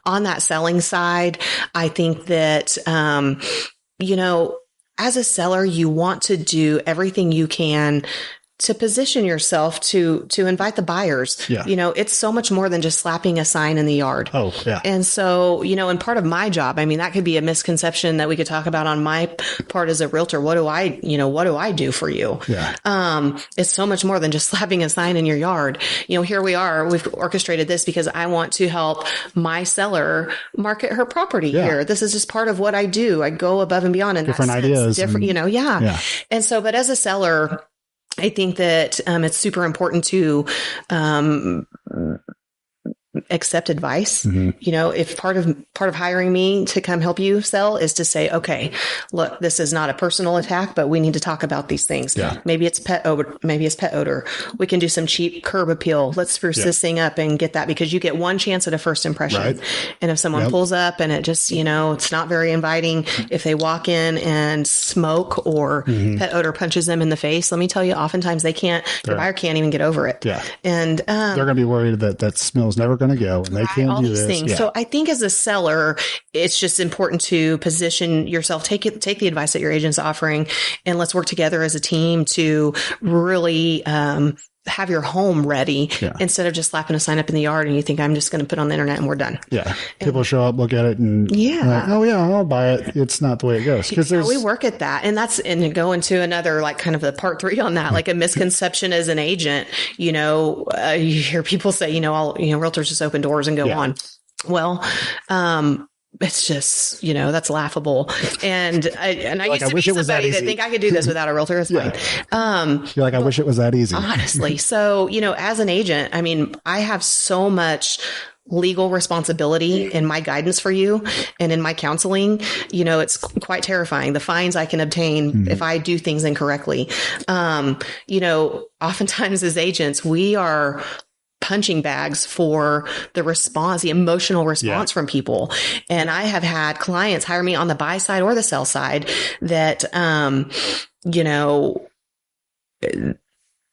On that selling side, I think that, as a seller, you want to do everything you can to position yourself to invite the buyers. Yeah. It's so much more than just slapping a sign in the yard. Oh, yeah. And so, and part of my job, I mean, that could be a misconception that we could talk about on my part as a realtor. What do I do for you? Yeah. It's so much more than just slapping a sign in your yard. Here we are, we've orchestrated this because I want to help my seller market her property here. This is just part of what I do. I go above and beyond in different ideas. Different, And so, but as a seller, I think that it's super important to accept advice. If part of hiring me to come help you sell is to say, okay, look, this is not a personal attack, but we need to talk about these things. Yeah. Maybe it's pet odor. We can do some cheap curb appeal. Let's spruce this thing up and get that because you get one chance at a first impression. Right. And if someone pulls up and it just, it's not very inviting, if they walk in and smoke or pet odor punches them in the face, let me tell you, oftentimes the buyer can't even get over it. Yeah. And, they're going to be worried that smell's never going to go and they can't all do these things. Yeah. So I think as a seller, it's just important to position yourself, take the advice that your agent's offering and let's work together as a team to really, have your home ready instead of just slapping a sign up in the yard and you think I'm just going to put on the internet and we're done. Yeah. People show up, look at it and like, oh yeah, I'll buy it. It's not the way it goes. Because we work at that. And go into another, like kind of the part 3 on that, like a misconception as an agent, you hear people say, realtors just open doors and go on. Well, it's just, that's laughable. And I used to be somebody that think I could do this without a realtor. It's fine. You're like, I wish it was that easy. Honestly. So, as an agent, I mean, I have so much legal responsibility in my guidance for you and in my counseling. It's quite terrifying. The fines I can obtain if I do things incorrectly. Oftentimes as agents, we are punching bags for the emotional response from people. And I have had clients hire me on the buy side or the sell side that,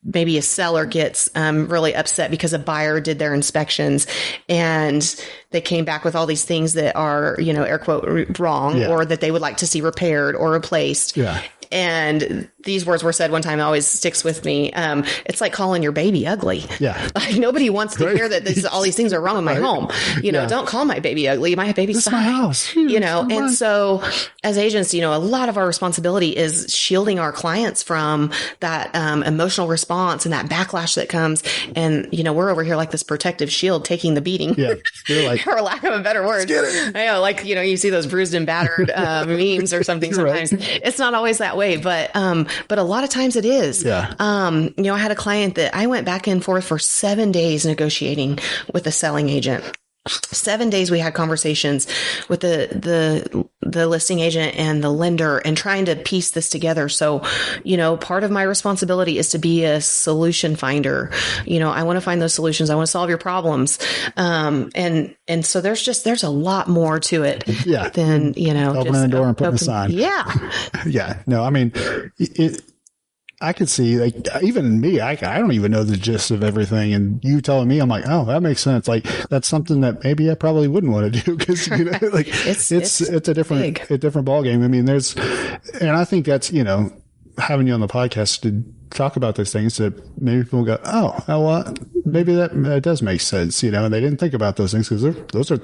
maybe a seller gets really upset because a buyer did their inspections and they came back with all these things that are, air quote, wrong or that they would like to see repaired or replaced. Yeah. And these words were said one time, it always sticks with me. It's like calling your baby ugly. Yeah. Like nobody wants to hear that all these things are wrong with my home. Don't call my baby ugly. My baby's fine. My house. And so as agents, a lot of our responsibility is shielding our clients from that emotional response and that backlash that comes. And, we're over here like this protective shield taking the beating. Yeah. You're like, for lack of a better word. I know, like, you see those bruised and battered memes or something sometimes. Right. It's not always that way, but a lot of times it is. Yeah. I had a client that I went back and forth for 7 days negotiating with a selling agent. 7 days we had conversations with the listing agent and the lender and trying to piece this together. So, part of my responsibility is to be a solution finder. I want to find those solutions. I want to solve your problems. And so there's a lot more to it than, opening the door and putting a sign. Yeah. Yeah. No, I mean, I could see, like, even me, I don't even know the gist of everything. And you telling me, I'm like, oh, that makes sense. Like, that's something that maybe I probably wouldn't want to do because, like, it's a different ballgame. I mean, and I think that's, having you on the podcast to talk about those things that maybe people go, oh, what? Maybe that does make sense, and they didn't think about those things because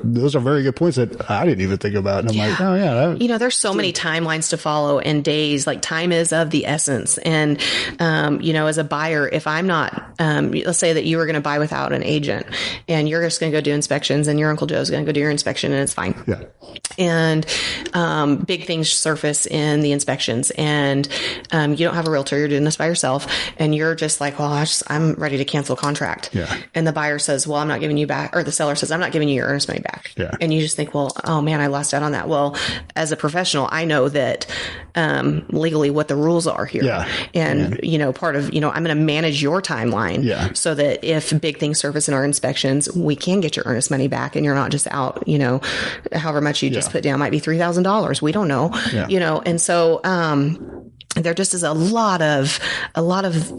those are very good points that I didn't even think about. And I'm like, oh yeah. There's so many timelines to follow and days, like time is of the essence. And, as a buyer, if I'm not, let's say that you were going to buy without an agent and you're just going to go do inspections and your Uncle Joe's going to go do your inspection and it's fine. Yeah. And, big things surface in the inspections and, you don't have a realtor, you're doing this by yourself. And you're just like, well, I'm ready to cancel contract. Yeah. And the buyer says, well, I'm not giving you back, or the seller says, I'm not giving you your earnest money back. Yeah. And you just think, well, oh man, I lost out on that. Well, as a professional, I know that, legally what the rules are here. Yeah. And, part of, I'm going to manage your timeline so that if big things surface in our inspections, we can get your earnest money back and you're not just out, however much you just put down might be $3,000. We don't know, and so, there just is a lot of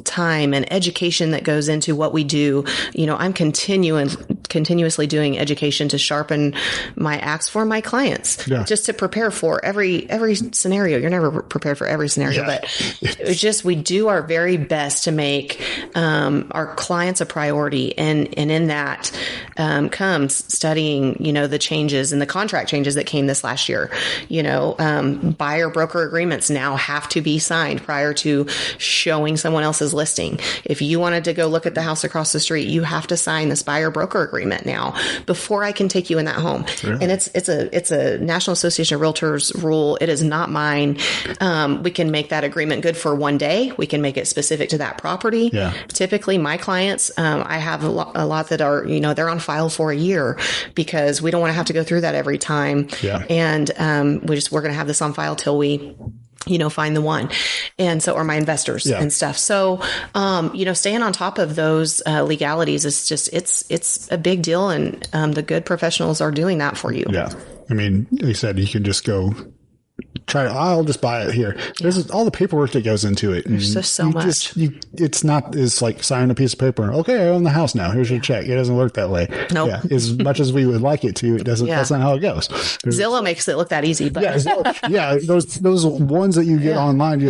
time and education that goes into what we do. I'm continuously doing education to sharpen my axe for my clients, just to prepare for every scenario. You're never prepared for every scenario, but it's just, we do our very best to make, our clients a priority. And in that, comes studying, the changes and the contract changes that came this last year. Buyer broker agreements now have to be signed prior to showing someone else's listing. If you wanted to go look at the house across the street, you have to sign this buyer broker agreement now before I can take you in that home. Really? And it's a National Association of Realtors rule. It is not mine. We can make that agreement good for one day. We can make it specific to that property. Yeah. Typically my clients, I have a lot that are, they're on file for a year because we don't want to have to go through that every time. Yeah. And, we're going to have this on file till we, find the one. And so, or my investors and stuff. So, staying on top of those, legalities is just, it's a big deal. And, the good professionals are doing that for you. Yeah. I mean, you said you can just go I'll just buy it here. There's all the paperwork that goes into it. There's just so much. It's not as like signing a piece of paper and, okay, I own the house now. Here's your check. It doesn't work that way. Nope. Yeah. As much as we would like it to, it doesn't, that's not how it goes. Zillow makes it look that easy, but those ones that you get online,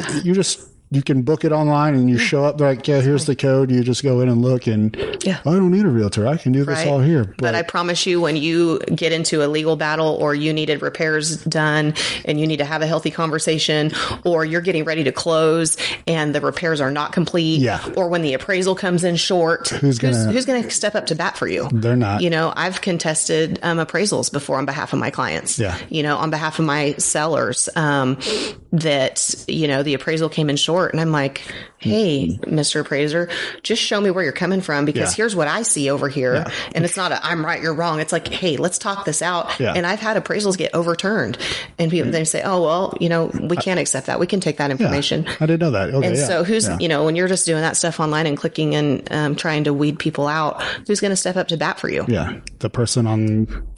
you can book it online and you show up like, here's the code. You just go in and look and I don't need a realtor. I can do this all here. But I promise you, when you get into a legal battle or you needed repairs done and you need to have a healthy conversation, or you're getting ready to close and the repairs are not complete, or when the appraisal comes in short, who's going to step up to bat for you? They're not. I've contested appraisals before on behalf of my clients, on behalf of my sellers, that, the appraisal came in short. And I'm like, hey, Mr. Appraiser, just show me where you're coming from, because here's what I see over here. Yeah. And it's not I'm right, you're wrong. It's like, hey, let's talk this out. Yeah. And I've had appraisals get overturned and people, they say, oh, well, we can't accept that. We can take that information. Yeah, I didn't know that. Okay, and so who's, when you're just doing that stuff online and clicking and trying to weed people out, who's going to step up to bat for you? Yeah. The person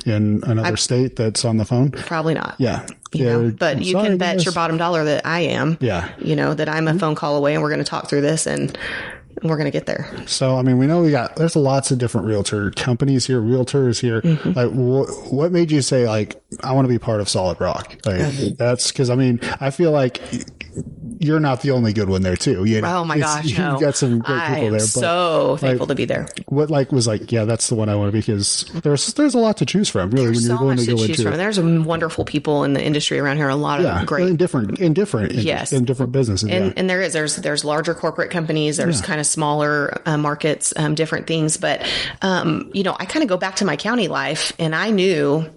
in another state that's on the phone? Probably not. Yeah. But you can bet your bottom dollar that I am, that I'm a phone call away and we're going to talk through this and we're going to get there. So, I mean, we know there's lots of different realtor companies here, realtors here. Mm-hmm. Like, what made you say, like, I want to be part of Solid Rock? Like, that's because, I mean, I feel like you're not the only good one there too. Oh my gosh, you've got some great people there. But so thankful to be there. What was yeah, that's the one I want to be, because there's a lot to choose from. Really, There's when you're so going much to go choose into from. There's wonderful people in the industry around here. A lot of great in different in different businesses. And there's larger corporate companies. There's kind of smaller markets, different things. But I kind of go back to my county life, and I knew.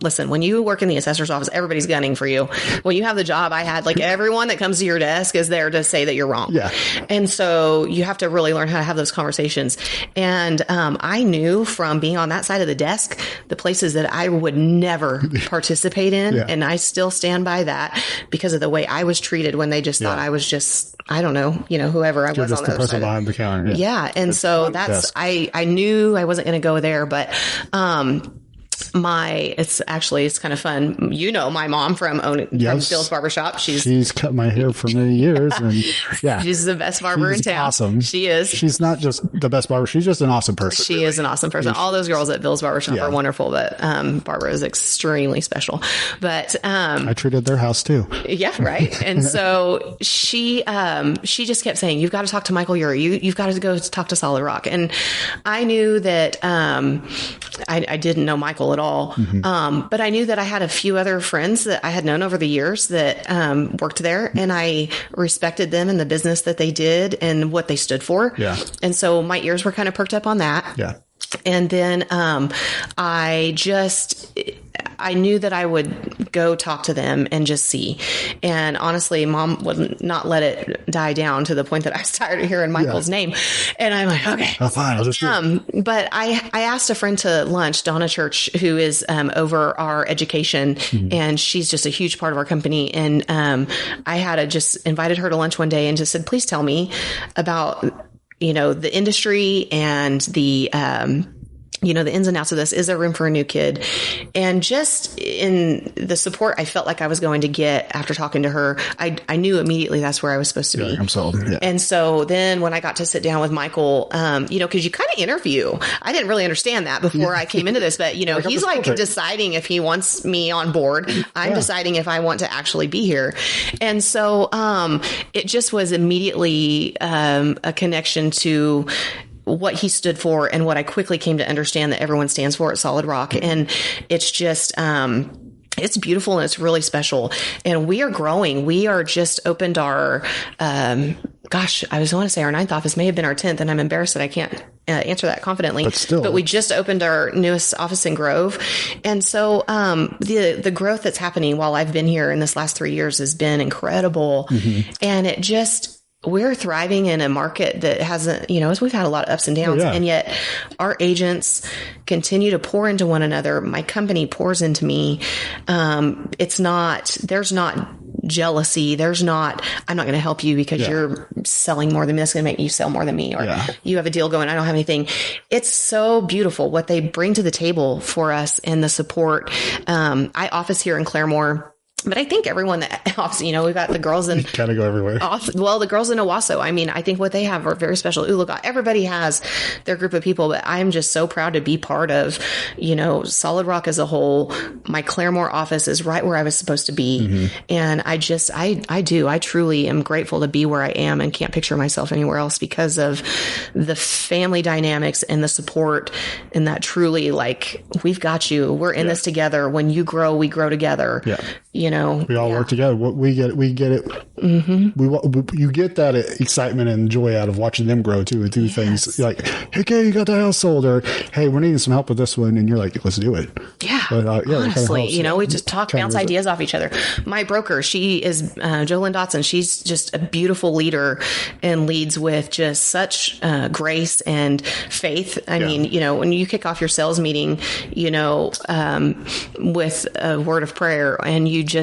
Listen, when you work in the assessor's office, everybody's gunning for you. When you have the job I had, like everyone that comes to your desk is there to say that you're wrong. Yeah. And so you have to really learn how to have those conversations. And I knew from being on that side of the desk, the places that I would never participate in. Yeah. And I still stand by that because of the way I was treated when they just thought I was just, I don't know, whoever I was on the other side. Behind the counter. Yeah. And so I knew I wasn't going to go there, but, it's kind of fun. My mom from Bill's Barbershop. She's cut my hair for many years, and she's the best barber in town. Awesome. She is. She's not just the best barber. She's just an awesome person. She is an awesome person. All those girls at Bill's Barbershop are wonderful, but Barbara is extremely special. But I treated their house too. Yeah, right. And so she just kept saying, "You've got to talk to Michael Urie. You've got to go talk to Solid Rock." And I knew that I didn't know Michael at all. Mm-hmm. But I knew that I had a few other friends that I had known over the years that worked there, and I respected them and the business that they did and what they stood for. Yeah. And so my ears were kind of perked up on that. Yeah. And then I knew that I would go talk to them and just see. And honestly, Mom would not let it die down to the point that I was tired of hearing Michael's name. And I'm like, okay. Oh, fine. I'll just do it. But I asked a friend to lunch, Donna Church, who is over our education, and she's just a huge part of our company. And I had just invited her to lunch one day and just said, please tell me about the industry and the ins and outs of this. Is there room for a new kid? And just in the support I felt like I was going to get after talking to her, I knew immediately that's where I was supposed to be. I'm sold. Yeah. And so then when I got to sit down with Michael, because you kind of interview, I didn't really understand that before I came into this, but he's like deciding if he wants me on board. I'm deciding if I want to actually be here. And so it just was immediately a connection to what he stood for and what I quickly came to understand that everyone stands for at Solid Rock. And it's just, it's beautiful and it's really special. And we are growing. We are just opened our, I was going to say our 9th office, may have been our 10th, and I'm embarrassed that I can't answer that confidently. But we just opened our newest office in Grove. And so the growth that's happening while I've been here in this last 3 years has been incredible. Mm-hmm. And we're thriving in a market that hasn't, we've had a lot of ups and downs, and yet our agents continue to pour into one another. My company pours into me. There's not jealousy. I'm not going to help you because you're selling more than me. That's going to make you sell more than me. Or you have a deal going, I don't have anything. It's so beautiful what they bring to the table for us and the support. I office here in Claremore. But I think everyone that helps, we've got the girls in kind of go everywhere. The girls in Owasso. I mean, I think what they have are very special. Everybody has their group of people, but I'm just so proud to be part of, Solid Rock as a whole. My Claremore office is right where I was supposed to be. Mm-hmm. And I truly am grateful to be where I am and can't picture myself anywhere else because of the family dynamics and the support and that truly we've got you. We're in this together. When you grow, we grow together. Yeah. We all work together. We get it. Mm-hmm. You get that excitement and joy out of watching them grow too and do things like, hey, Kay, you got the house sold, or hey, we're needing some help with this one, and you're like, let's do it. Yeah. But, honestly, we just bounce ideas off each other. My broker, she is Jolynn Dotson. She's just a beautiful leader and leads with just such grace and faith. I mean, when you kick off your sales meeting, with a word of prayer, and you just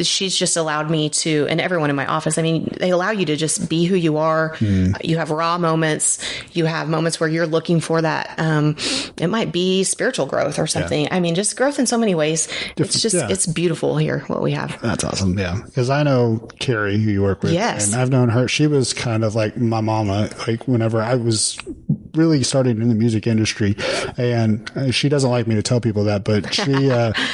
she's just allowed me to, and everyone in my office, I mean, they allow you to just be who you are. You have raw moments. You have moments where you're looking for that. It might be spiritual growth or something. I mean, just growth in so many ways. It's just, it's beautiful here, what we have. That's awesome. Yeah. Because I know Carrie, who you work with. Yes. And I've known her. She was kind of like my mama, whenever I was really starting in the music industry. And she doesn't like me to tell people that, but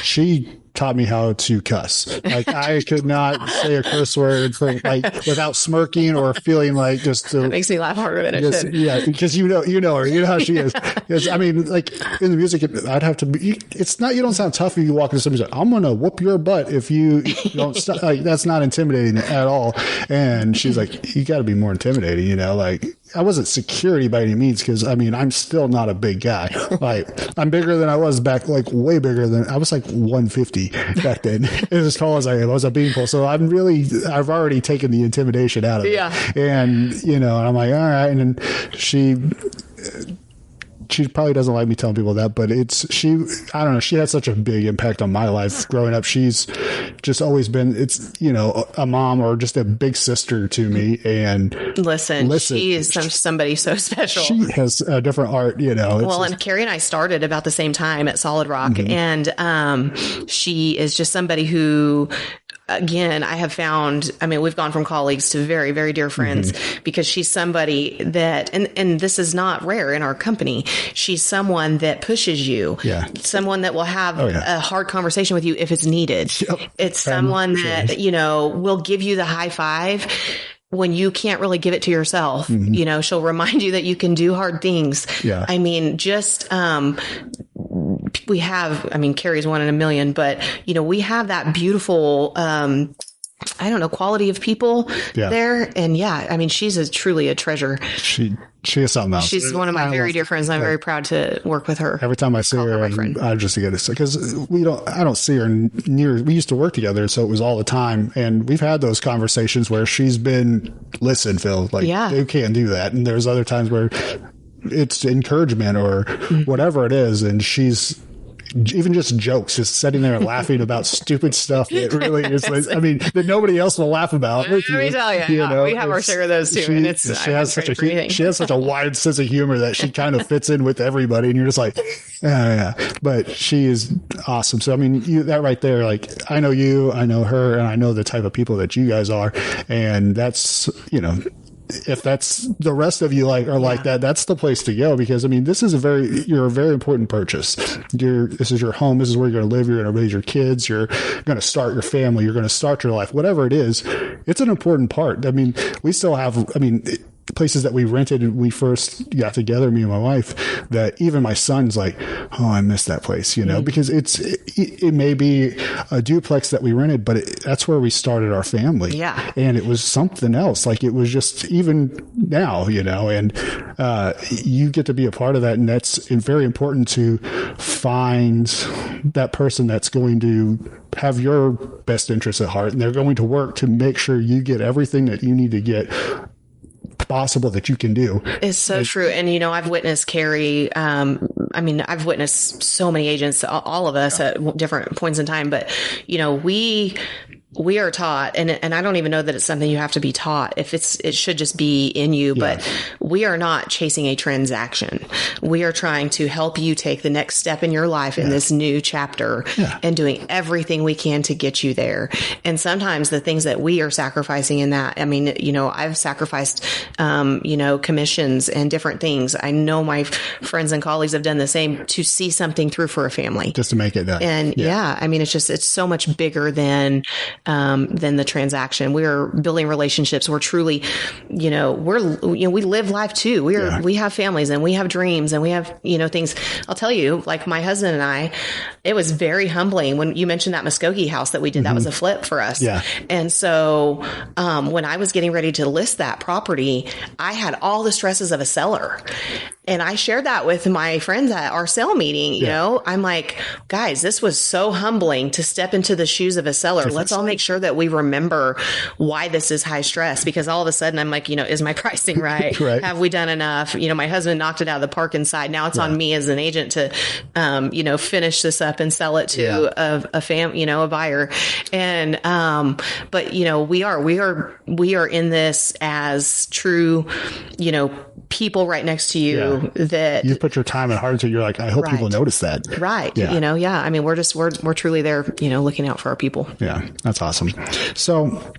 she taught me how to cuss. Like I could not say a curse word like without smirking or feeling like just that makes me laugh harder than it should. Yeah, because you know her, you know how she is. Because I mean, like in the music, I'd have to be. It's not. You don't sound tough if you walk into somebody's like, I'm gonna whoop your butt if you don't stop. Like that's not intimidating at all. And she's like, you got to be more intimidating. You know, like I wasn't security by any means because I mean I'm still not a big guy. Like I'm bigger than I was back, like way bigger than I was, like 150 back then. As tall as I am, I was a beanpole. So I've already taken the intimidation out of it. Yeah. And you know, I'm like, all right. And then she probably doesn't like me telling people that, but I don't know. She had such a big impact on my life growing up. She's just always been, you know, a mom or just a big sister to me. And listen, she is somebody so special. She has a different art, you know. Well, and Carrie and I started about the same time at Solid Rock. Mm-hmm. And she is just somebody who, again, I have found, I mean, we've gone from colleagues to very, very dear friends because she's somebody that, and this is not rare in our company. She's someone that pushes you. Yeah. Someone that will have a hard conversation with you if it's needed. Yep. It's someone that, you know, will give you the high five when you can't really give it to yourself. Mm-hmm. You know, she'll remind you that you can do hard things. Yeah. I mean, just, we have, I mean, Carrie's one in a million, but you know, we have that beautiful, I don't know, quality of people there. And yeah, I mean, she's truly a treasure. She is something else. She's one of my very dear friends. And I'm very proud to work with her. Every time I see her, I just get it because I don't see her near. We used to work together, so it was all the time, and we've had those conversations where she's been, listen, Phil, like you can't do that, and there's other times where it's encouragement or whatever it is, and she's even just jokes, just sitting there and laughing about stupid stuff. It really is. Like, I mean, that nobody else will laugh about. Let me tell you, know, we have our share of those too. She has such a wide sense of humor that she kind of fits in with everybody, and you're just like, yeah. But she is awesome. So I mean, that right there, like I know you, I know her, and I know the type of people that you guys are, and that's, you know. If that's the rest of you like that, that's the place to go because I mean, this is you're a very important purchase. This is your home. This is where you're going to live. You're going to raise your kids. You're going to start your family. You're going to start your life, whatever it is. It's an important part. I mean, we still have, places that we rented when we first got together, me and my wife, that even my son's like, oh, I miss that place, you know, because it may be a duplex that we rented, but that's where we started our family. Yeah. And it was something else. Like it was just even now, you know, and you get to be a part of that. And that's very important to find that person that's going to have your best interests at heart. And they're going to work to make sure you get everything that you need to get possible that you can do. It's so true. And, you know, I've witnessed Carrie, I've witnessed so many agents, all of us at different points in time, but, you know, we are taught, and I don't even know that it's something you have to be taught. It should just be in you, but we are not chasing a transaction. We are trying to help you take the next step in your life in this new chapter and doing everything we can to get you there. And sometimes the things that we are sacrificing in that, I mean, you know, I've sacrificed, you know, commissions and different things. I know my friends and colleagues have done the same to see something through for a family. Just to make it done. And I mean, it's so much bigger than the transaction. We are building relationships. We're truly, you know, we live life too. We have families and we have dreams and we have, you know, things. I'll tell you, like my husband and I, it was very humbling when you mentioned that Muskogee house that we did. That was a flip for us. Yeah. And so, when I was getting ready to list that property, I had all the stresses of a seller. And I shared that with my friends at our sale meeting. You know, I'm like, guys, this was so humbling to step into the shoes of a seller. Let's all make sure that we remember why this is high stress, because all of a sudden I'm like, you know, is my pricing right? Have we done enough? You know, my husband knocked it out of the park inside. Now it's on me as an agent to, you know, finish this up and sell it to a buyer. And, but you know, we are in this as true, you know, people right next to you that you've put your time and heart into. You're like, I hope people notice that. Right. Yeah. You know, I mean, we're truly there, you know, looking out for our people. Yeah. That's awesome. So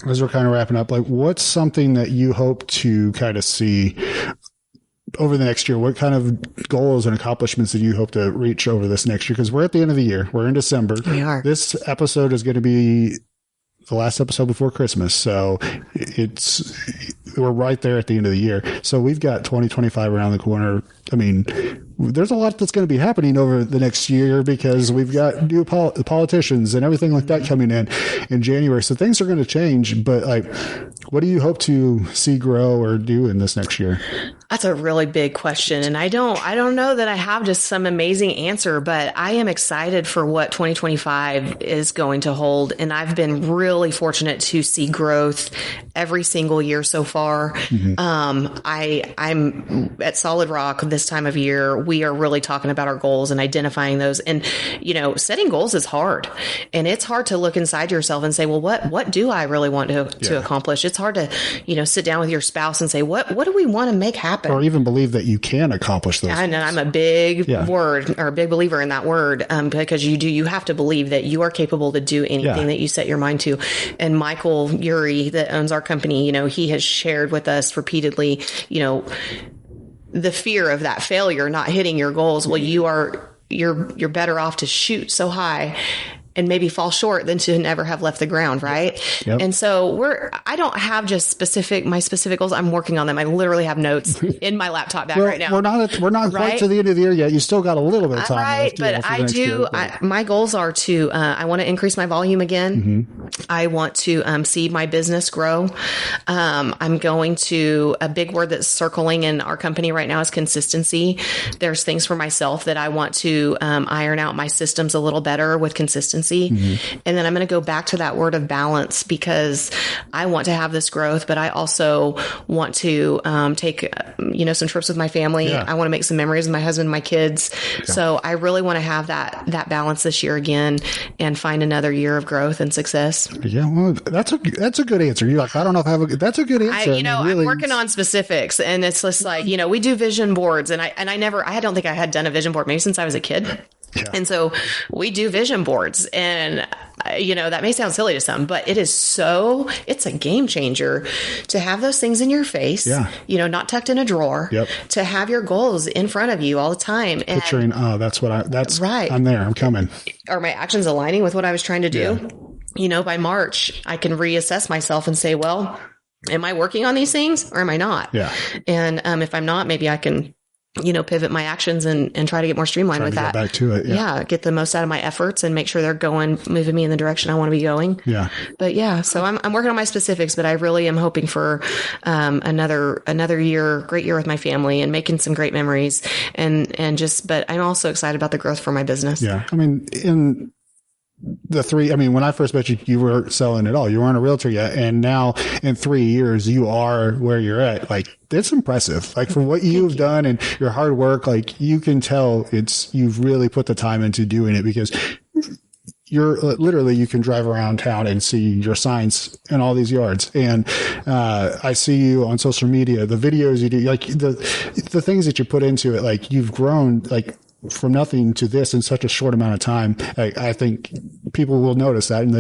as we're kind of wrapping up, like what's something that you hope to kind of see over the next year, what kind of goals and accomplishments do you hope to reach over this next year? Because we're at the end of the year. We're in December. We are. This episode is going to be the last episode before Christmas. So we're right there at the end of the year. So we've got 2025 around the corner. I mean, there's a lot that's going to be happening over the next year because we've got new politicians and everything like that coming in January. So things are going to change, but like, what do you hope to see grow or do in this next year? That's a really big question. And I don't know that I have just some amazing answer, but I am excited for what 2025 is going to hold. And I've been really fortunate to see growth every single year so far. Mm-hmm. I'm at Solid Rock this time of year. We are really talking about our goals and identifying those. And, setting goals is hard, and it's hard to look inside yourself and say, well, what do I really want to accomplish? It's hard to, sit down with your spouse and say, what do we want to make happen? Or even believe that you can accomplish those. I know I'm a big a big believer in that word, because you have to believe that you are capable to do anything that you set your mind to. And Michael Urey, that owns our company, he has shared with us repeatedly, the fear of that failure, not hitting your goals. Well, you're better off to shoot so high and maybe fall short than to never have left the ground. Right. Yep. And so I don't have just my specific goals. I'm working on them. I literally have notes in my laptop bag right now. We're not quite to the end of the year yet. You still got a little bit of time. Right. But I do. My goals are to, I want to increase my volume again. Mm-hmm. I want to see my business grow. I'm going to, a big word that's circling in our company right now is consistency. There's things for myself that I want to iron out my systems a little better with consistency. Mm-hmm. And then I'm going to go back to that word of balance, because I want to have this growth, but I also want to take, some trips with my family. Yeah. I want to make some memories with my husband, my kids. Yeah. So I really want to have that balance this year again and find another year of growth and success. Yeah. Well, that's a good answer. You're like, I don't know if that's a good answer. I'm working on specifics, and it's just like, we do vision boards, and I don't think I had done a vision board maybe since I was a kid. Yeah. And so we do vision boards, and that may sound silly to some, but it's a game changer to have those things in your face, not tucked in a drawer, to have your goals in front of you all the time. And picturing, that's right. I'm there, I'm coming. Are my actions aligning with what I was trying to do? Yeah. By March, I can reassess myself and say, well, am I working on these things or am I not? Yeah. And if I'm not, maybe I can pivot my actions and try to get more streamlined with that. Get back to it. Yeah. Get the most out of my efforts and make sure they're moving me in the direction I want to be going. Yeah. But so I'm working on my specifics, but I really am hoping for, another great year with my family and making some great memories but I'm also excited about the growth for my business. Yeah. I mean, when I first met you, you were selling it all. You weren't a realtor yet. And now in 3 years, you are where you're at. Like, it's impressive. Like, for what you've done and your hard work, like, you can tell you've really put the time into doing it, because you're literally, you can drive around town and see your signs in all these yards. And, I see you on social media, the videos you do, like the things that you put into it, like, you've grown, like, from nothing to this in such a short amount of time. I think people will notice that, and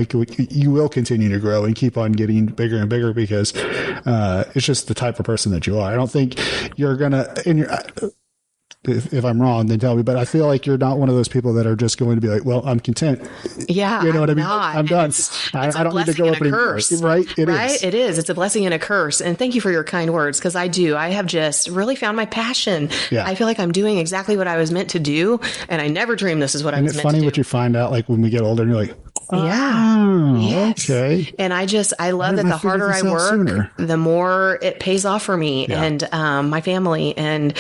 you will continue to grow and keep on getting bigger and bigger, because it's just the type of person that you are. I don't think you're gonna, if I'm wrong, then tell me, but I feel like you're not one of those people that are just going to be like, well, I'm content. Yeah. You know what I mean? I'm done. I don't need to go up anymore. Right? It is. It is. It's a blessing and a curse. And thank you for your kind words, because I have just really found my passion. Yeah. I feel like I'm doing exactly what I was meant to do, and I never dreamed this is what I was meant to do. And it's funny what you find out, like, when we get older and you're like, okay. And I love that the harder I work, the more it pays off for me and my family. And,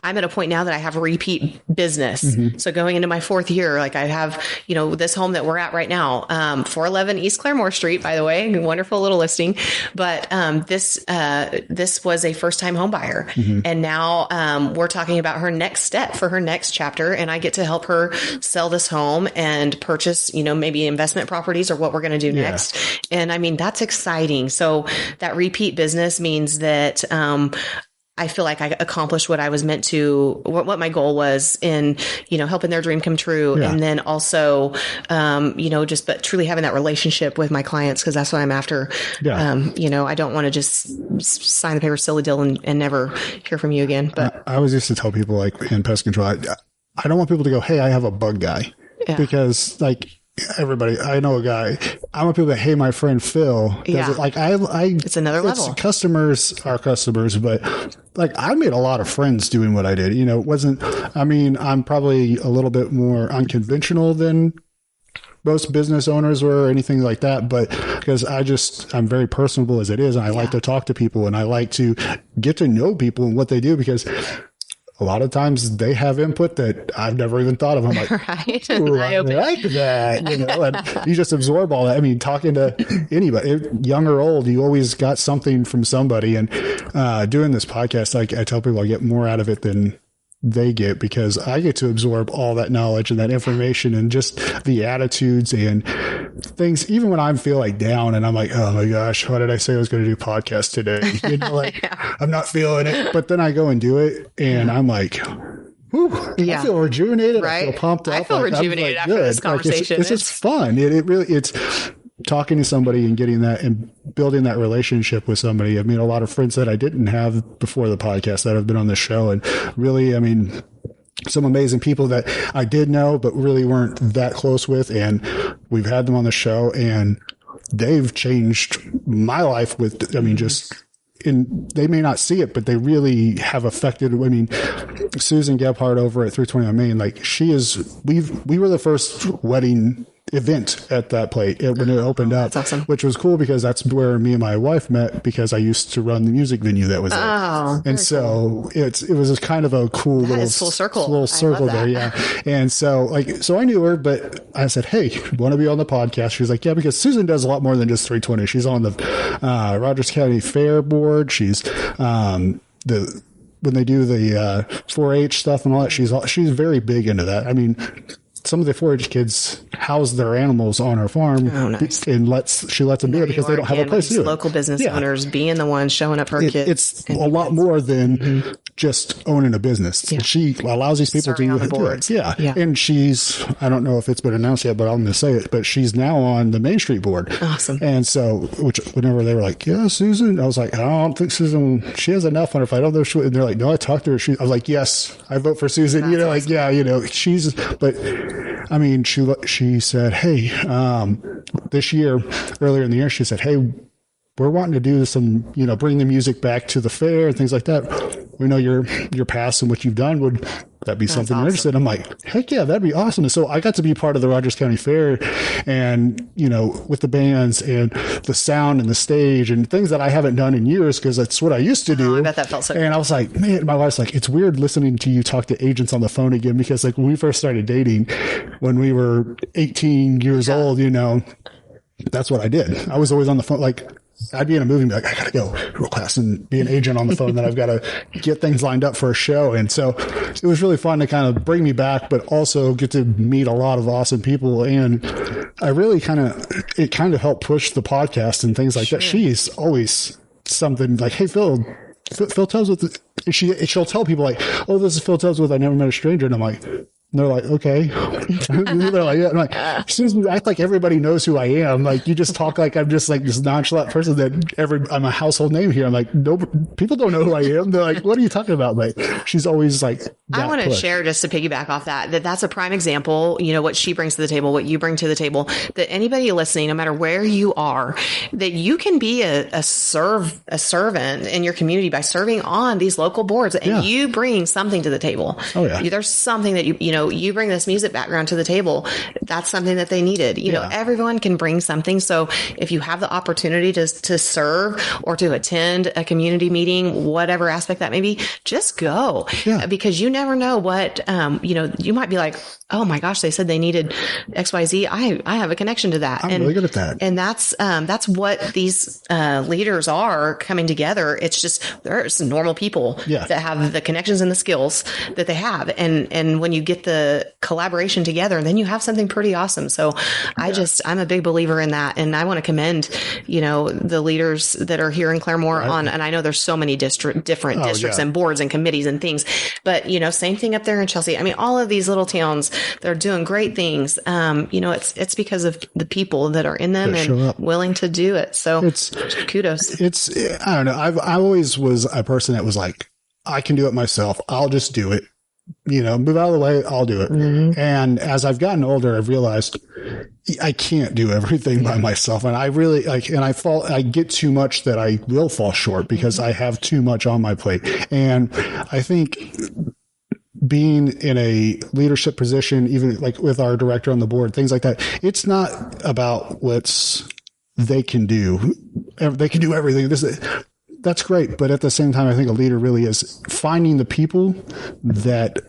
I'm at a point now that I have repeat business. Mm-hmm. So going into my 4th year, like, I have, this home that we're at right now, 411 E Claremore Street, by the way, wonderful little listing. But this was a first-time home buyer. Mm-hmm. And now we're talking about her next step for her next chapter. And I get to help her sell this home and purchase, maybe investment properties or what we're going to do next. And I mean, that's exciting. So that repeat business means that I feel like I accomplished what I was meant to, what my goal was in, helping their dream come true. Yeah. And then also, but truly having that relationship with my clients, because that's what I'm after. Yeah. I don't want to just sign the paper, seal a deal, and never hear from you again. But I always used to tell people, like, in pest control, I don't want people to go, hey, I have a bug guy. Yeah. Because, like, everybody, I know a guy. I want people to, hey, my friend Phil does it. Like, it's another level. Customers are customers, but like, I made a lot of friends doing what I did. It wasn't, I'm probably a little bit more unconventional than most business owners were or anything like that. But because I'm very personable as it is. And I like to talk to people, and I like to get to know people and what they do, because a lot of times they have input that I've never even thought of. I'm like, right. I like that, and you just absorb all that. I mean, talking to anybody, young or old, you always got something from somebody. And doing this podcast, like, I tell people, I get more out of it than they get, because I get to absorb all that knowledge and that information and just the attitudes and things. Even when I feel like down and I'm like, oh my gosh, why did I say I was going to do podcast today? I'm not feeling it. But then I go and do it, and I'm like, whew, I feel rejuvenated. Right? I feel pumped up. I feel rejuvenated after this conversation. It's just fun. It's talking to somebody and getting that and building that relationship with somebody. I mean, a lot of friends that I didn't have before the podcast that have been on the show, and really, I mean, some amazing people that I did know, but really weren't that close with. And we've had them on the show, and they've changed my life with, I mean, they may not see it, but they really have affected. I mean, Susan Gebhardt over at 321 Main, like, we were the first wedding event at that place when it opened up. That's awesome. Which was cool, because that's where me and my wife met, because I used to run the music venue that was there. Oh, and so cool. It was kind of a cool little circle there. Yeah. And so I knew her, but I said, hey, want to be on the podcast? She was like, yeah, because Susan does a lot more than just 320. She's on the Rogers County Fair board. She's when they do the 4-H stuff and all that, she's very big into that. I mean, some of the 4-H kids house their animals on our farm, and she lets them do it because they don't have a place to do it. Local business owners being the ones showing up for kids. It's a lot more than just owning a business. Yeah. She allows these people to on the boards. Yeah. And I don't know if it's been announced yet, but I'm going to say it, but she's now on the Main Street board. Awesome. And so, whenever they were like, yeah, Susan, I was like, I don't think Susan, she has enough on her. If I don't know, and they're like, no, I talked to her. I was like, yes, I vote for Susan. That's awesome. Like, but I mean, she said, hey, this year, earlier in the year, she said, hey, we're wanting to do some, bring the music back to the fair and things like that. We know your past and what you've done. Would that be something you're interested in? I'm like, heck yeah, that'd be awesome. And so I got to be part of the Rogers County Fair, and, with the bands and the sound and the stage and things that I haven't done in years, because that's what I used to do. I bet that felt so good. And I was like, man, my wife's like, it's weird listening to you talk to agents on the phone again, because like when we first started dating, when we were 18 years old, that's what I did. I was always on the phone. Like, I'd be in a movie and be like, I got to go real fast and be an agent on the phone. Then I've got to get things lined up for a show. And so it was really fun to kind of bring me back, but also get to meet a lot of awesome people. And I really it kind of helped push the podcast and things like that. She's always something like, hey, Phil tells with she'll tell people like, oh, this is Phil tells with I never met a stranger. And I'm like, and they're like, okay. They're like, yeah. I'm like, as soon as we act like everybody knows who I am, like you just talk like I'm just like this nonchalant person that I'm a household name here. I'm like, no, people don't know who I am. They're like, what are you talking about? Like, she's always like, I want to share, just to piggyback off that's a prime example, what she brings to the table, what you bring to the table, that anybody listening, no matter where you are, that you can be a servant in your community by serving on these local boards, and you bring something to the table. Oh yeah. There's something that you bring this music background to the table. That's something that they needed. Everyone can bring something. So if you have the opportunity to serve or to attend a community meeting, whatever aspect that may be, just go, because you never know what, you might be like, oh my gosh, they said they needed XYZ. I have a connection to that. I'm really good at that. And that's what these leaders are coming together. It's just, there's normal people that have the connections and the skills that they have. And when you get the collaboration together, and then you have something pretty awesome. So I'm a big believer in that. And I want to commend, the leaders that are here in Claremore and I know there's so many different districts and boards and committees and things, but same thing up there in Chelsea. I mean, all of these little towns, they're doing great things. It's because of the people that are in them and willing to do it. So it's kudos. I don't know. I always was a person that was like, I can do it myself. I'll just do it. Move out of the way. I'll do it. Mm-hmm. And as I've gotten older, I've realized I can't do everything by myself. And I really I get too much that I will fall short because I have too much on my plate. And I think being in a leadership position, even like with our director on the board, things like that, it's not about they can do. They can do everything. That's great. But at the same time, I think a leader really is finding the people that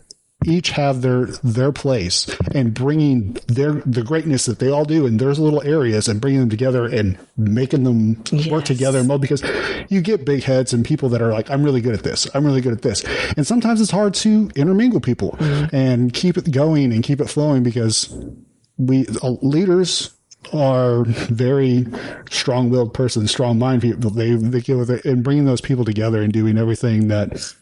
each have their place and bringing the greatness that they all do in their little areas and bringing them together and making them work together. Because you get big heads and people that are like, I'm really good at this. I'm really good at this. And sometimes it's hard to intermingle people and keep it going and keep it flowing because leaders are very strong-willed persons, strong-minded people. They get with it and bringing those people together and doing everything that,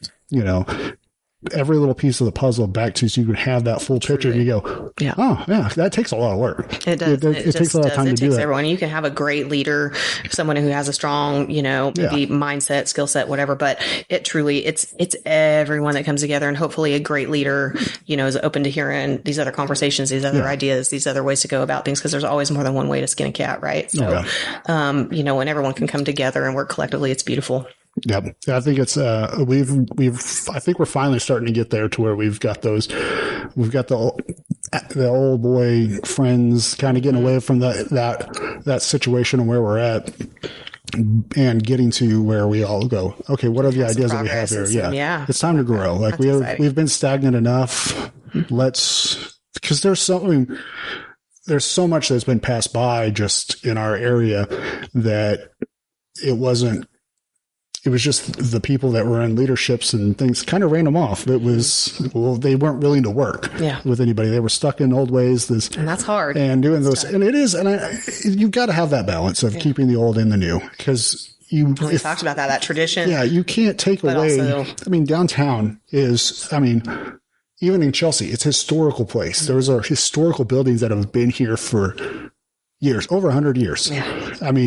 every little piece of the puzzle back to so you can have that full picture and you go, that takes a lot of work. It does. It takes a lot of time to do that. Everyone. You can have a great leader, someone who has a strong, maybe mindset, skill set, whatever, but it truly, it's everyone that comes together, and hopefully a great leader, is open to hearing these other conversations, these other ideas, these other ways to go about things, because there's always more than one way to skin a cat, right? So, when everyone can come together and work collectively, it's beautiful. Yep. I think it's, I think we're finally starting to get there to where we've got the old boy friends kind of getting away from that situation and where we're at and getting to where we all go, okay, what are the ideas that we have here? Yeah. It's time to grow. Like we've been stagnant enough. Because there's so much that's been passed by just in our area that it was just the people that were in leaderships and things kind of ran them off. They weren't willing to work with anybody. They were stuck in old ways. And that's hard. And doing those, and it is, and you've got to have that balance of keeping the old and the new, because we talked about that tradition. Yeah. You can't take away, downtown is, even in Chelsea, it's a historical place. Those are historical buildings that have been here for years, over 100 years. Yeah.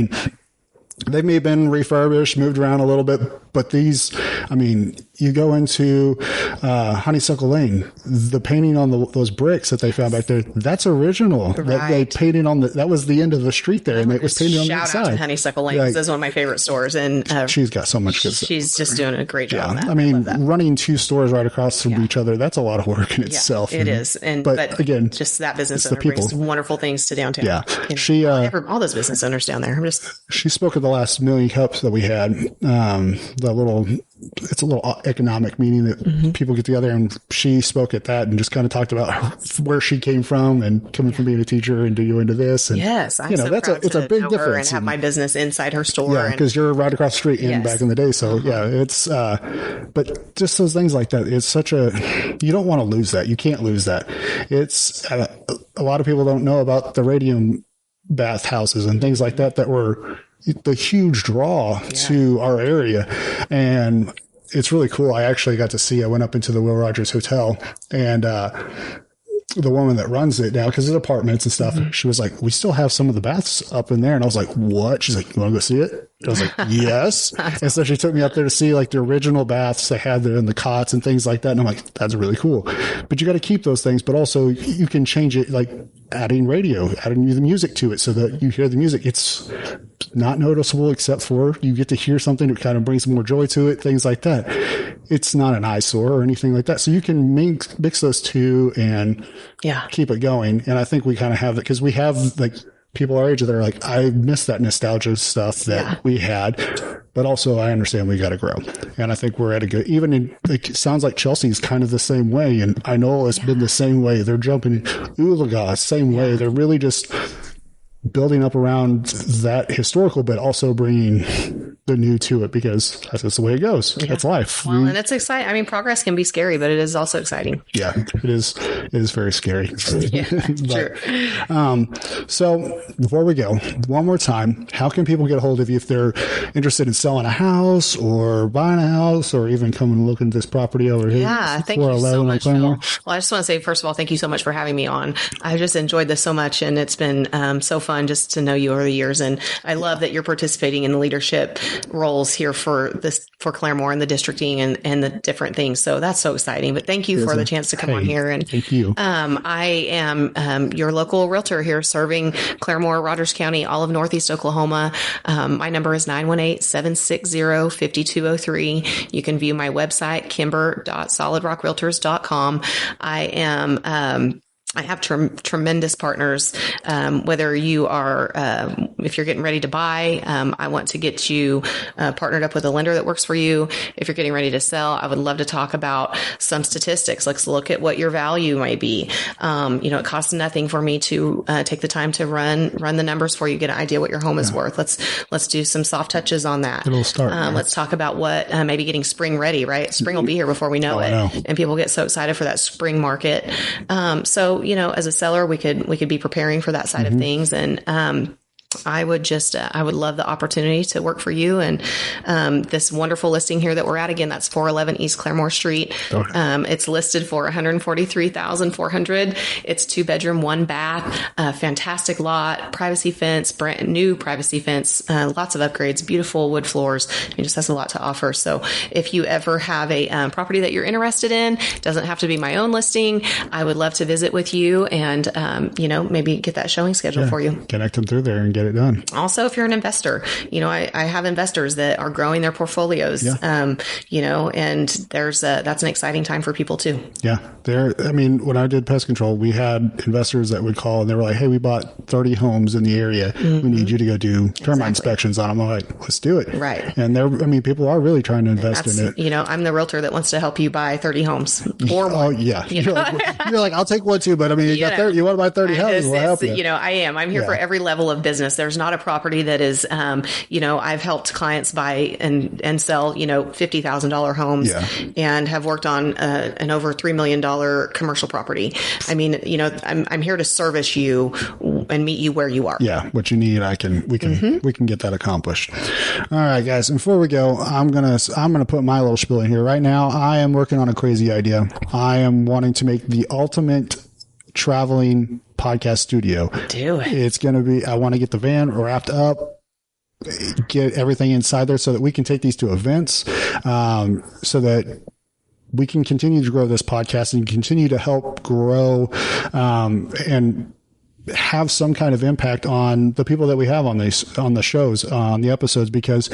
They may have been refurbished, moved around a little bit, but these, you go into Honeysuckle Lane, the painting on those bricks that they found back there, that's original. Right. They painted on that was the end of the street there, and it was painted on the inside. Shout out to Honeysuckle Lane. This is one of my favorite stores, and she's got so much good stuff. She's just doing a great job on that. Running two stores right across from each other, that's a lot of work in itself. It is. But again, just that business owner brings wonderful things to downtown. Yeah. All those business owners down there. She spoke at the last Million Cups that we had, it's a little economic meeting that people get together, and she spoke at that and just kind of talked about where she came from and coming from being a teacher and going into this. And, I'm so proud it's a big difference. And have my business inside her store. Yeah, because you're right across the street back in the day. So it's, but just those things like that, it's you don't want to lose that. You can't lose that. It's, a lot of people don't know about the radium bath houses and things like that were the huge draw to our area. And it's really cool. I actually got to see, I went up into the Will Rogers Hotel, and the woman that runs it now, because it's apartments and stuff, she was like, we still have some of the baths up in there. And I was like, what? She's like, you want to go see it? I was like, yes. And so she took me up there to see like the original baths they had there in the cots and things like that. And I'm like, that's really cool. But you got to keep those things, but also you can change it, like adding the music to it so that you hear the music. It's not noticeable except for you get to hear something that kind of brings more joy to it, things like that. It's not an eyesore or anything like that. So you can mix those two and keep it going. And I think we kind of have that, because we have like people our age that are like, I miss that nostalgia stuff that we had, but also I understand we got to grow. And I think we're at a good, even in, it sounds like Chelsea's kind of the same way. And I know it's been the same way. They're jumping Oolaga, same way. They're really just building up around that historical, but also bringing new to it because that's just the way it goes. Yeah. That's life. Well, and it's exciting. I mean, progress can be scary, but it is also exciting. Yeah, it is. It is very scary. Yeah, but, true. So before we go, one more time, how can people get a hold of you if they're interested in selling a house or buying a house or even coming and looking at this property over here? Yeah, thank you so much, Phil. Well, I just want to say, first of all, thank you so much for having me on. I just enjoyed this so much, and it's been so fun just to know you over the years. And I love that you're participating in the leadership roles here for Claremore and the districting and the different things. So that's so exciting. But thank you for the chance to come on here. And thank you. I am your local realtor here serving Claremore, Rogers County, all of Northeast Oklahoma. My number is 918-760-5203. You can view my website, kimber.solidrockrealtors.com. I have tremendous partners. Whether you are, if you're getting ready to buy, I want to get you partnered up with a lender that works for you. If you're getting ready to sell, I would love to talk about some statistics. Let's look at what your value might be. It costs nothing for me to take the time to run the numbers for you, get an idea what your home is worth. Let's do some soft touches on that. It'll start. Let's talk about what maybe getting spring ready. Right, spring will be here before we know it, and people get so excited for that spring market. So as a seller, we could be preparing for that side of things. And, I would love the opportunity to work for you and, this wonderful listing here that we're at. Again, that's 411 East Claremore Street. Okay. It's listed for $143,400. It's 2-bedroom, 1 bath, fantastic lot, privacy fence, brand new privacy fence, lots of upgrades, beautiful wood floors. It just has a lot to offer. So if you ever have a property that you're interested in, doesn't have to be my own listing. I would love to visit with you and, maybe get that showing schedule for you. Connect them through there and get it done. Also, if you're an investor, I have investors that are growing their portfolios, and that's an exciting time for people too. Yeah. When I did pest control, we had investors that would call and they were like, hey, we bought 30 homes in the area. Mm-hmm. We need you to go do termite inspections on them. I'm like, let's do it. Right. And people are really trying to invest in it. I'm the realtor that wants to help you buy 30 homes. Or oh, yeah. You're like, I'll take one too, but you got 30, you want to buy 30 houses, we'll help you. I am. I'm here for every level of business. There's not a property that is, I've helped clients buy and sell, $50,000 homes and have worked on an over $3 million commercial property. I'm here to service you and meet you where you are. Yeah. What you need, we can get that accomplished. All right, guys. And before we go, I'm going to put my little spiel in here right now. I am working on a crazy idea. I am wanting to make the ultimate traveling podcast studio. Do it. It's going to be, I want to get the van wrapped up, get everything inside there so that we can take these to events, so that we can continue to grow this podcast and continue to help grow, and have some kind of impact on the people that we have on the shows, on the episodes, because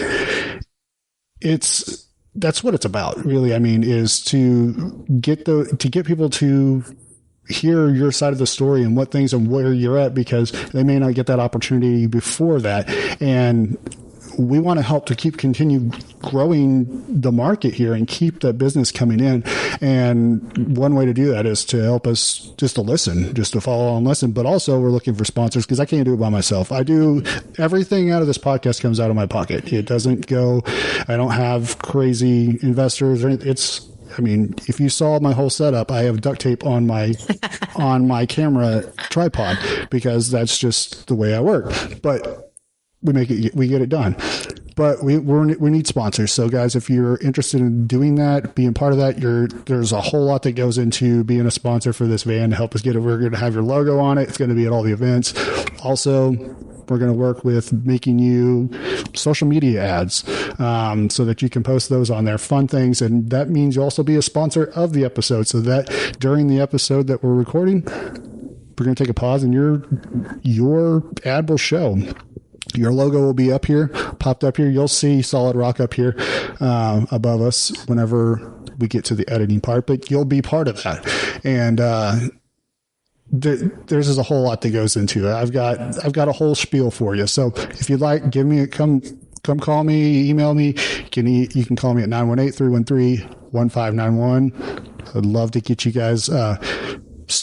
that's what it's about, really. Is to get people to hear your side of the story and what things and where you're at, because they may not get that opportunity before that. And we want to help to continue growing the market here and keep that business coming in. And one way to do that is to help us just to listen, just to follow and listen. But also we're looking for sponsors, because I can't do it by myself. I do everything out of this podcast comes out of my pocket. It doesn't go, I don't have crazy investors or anything. If you saw my whole setup, I have duct tape on my camera tripod, because that's just the way I work. But we get it done. But we need sponsors. So guys, if you're interested in doing that, being part of that, there's a whole lot that goes into being a sponsor for this van to help us get it. We're going to have your logo on it. It's going to be at all the events. Also, we're going to work with making you social media ads, so that you can post those on there, fun things. And that means you'll also be a sponsor of the episode, so that during the episode that we're recording, we're going to take a pause and your ad will show. Your logo will be up here, popped up here. You'll see Solid Rock up here, above us whenever we get to the editing part, but you'll be part of that. And, there's just a whole lot that goes into it. I've got a whole spiel for you. So if you'd like, come call me, email me. You can call me at 918-313-1591. I'd love to get you guys,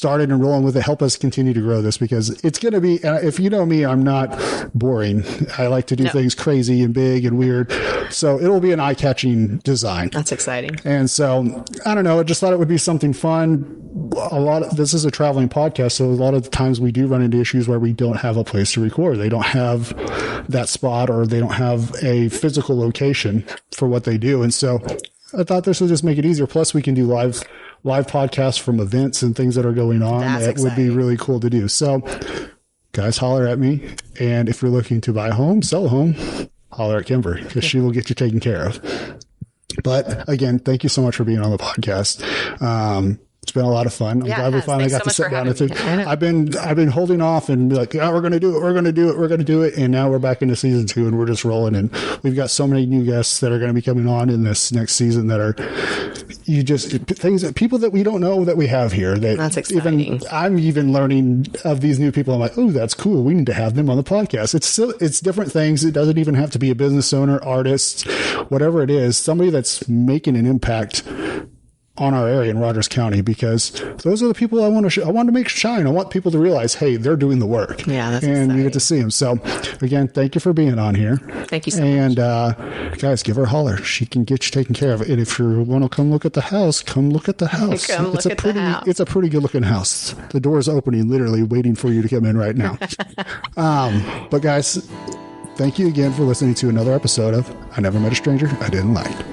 started and rolling with it. Help us continue to grow this, because it's going to be, if you know me, I'm not boring. I like to do things crazy and big and weird. So it'll be an eye-catching design. That's exciting. And so, I don't know, I just thought it would be something fun. This is a traveling podcast, so a lot of the times we do run into issues where we don't have a place to record. They don't have that spot, or they don't have a physical location for what they do. And so I thought this would just make it easier. Plus, we can do live podcasts from events and things that are going on. That's that would be really cool to do. So, guys, holler at me. And if you're looking to buy a home, sell a home, holler at Kimber, because she will get you taken care of. But again, thank you so much for being on the podcast. It's been a lot of fun. I'm glad we finally got to sit down and think. I've been holding off and be like, we're going to do it. And now we're back into season 2 and we're just rolling. And we've got so many new guests that are going to be coming on in this next season that are people that we don't know that we have here. That's exciting. I'm even learning of these new people. I'm like, oh, that's cool. We need to have them on the podcast. It's different things. It doesn't even have to be a business owner, artist, whatever it is, somebody that's making an impact on our area in Rogers County, because those are the people I want to make shine. I want people to realize, hey, they're doing the work. Yeah, that's and exciting. You get to see them. So again, thank you for being on here. Thank you so much. And guys, give her a holler. She can get you taken care of. And if you want to come look at the house, come look at the house. It's a pretty good looking house. The door is opening, literally waiting for you to come in right now. But guys, thank you again for listening to another episode of I Never Met a Stranger I Didn't Like.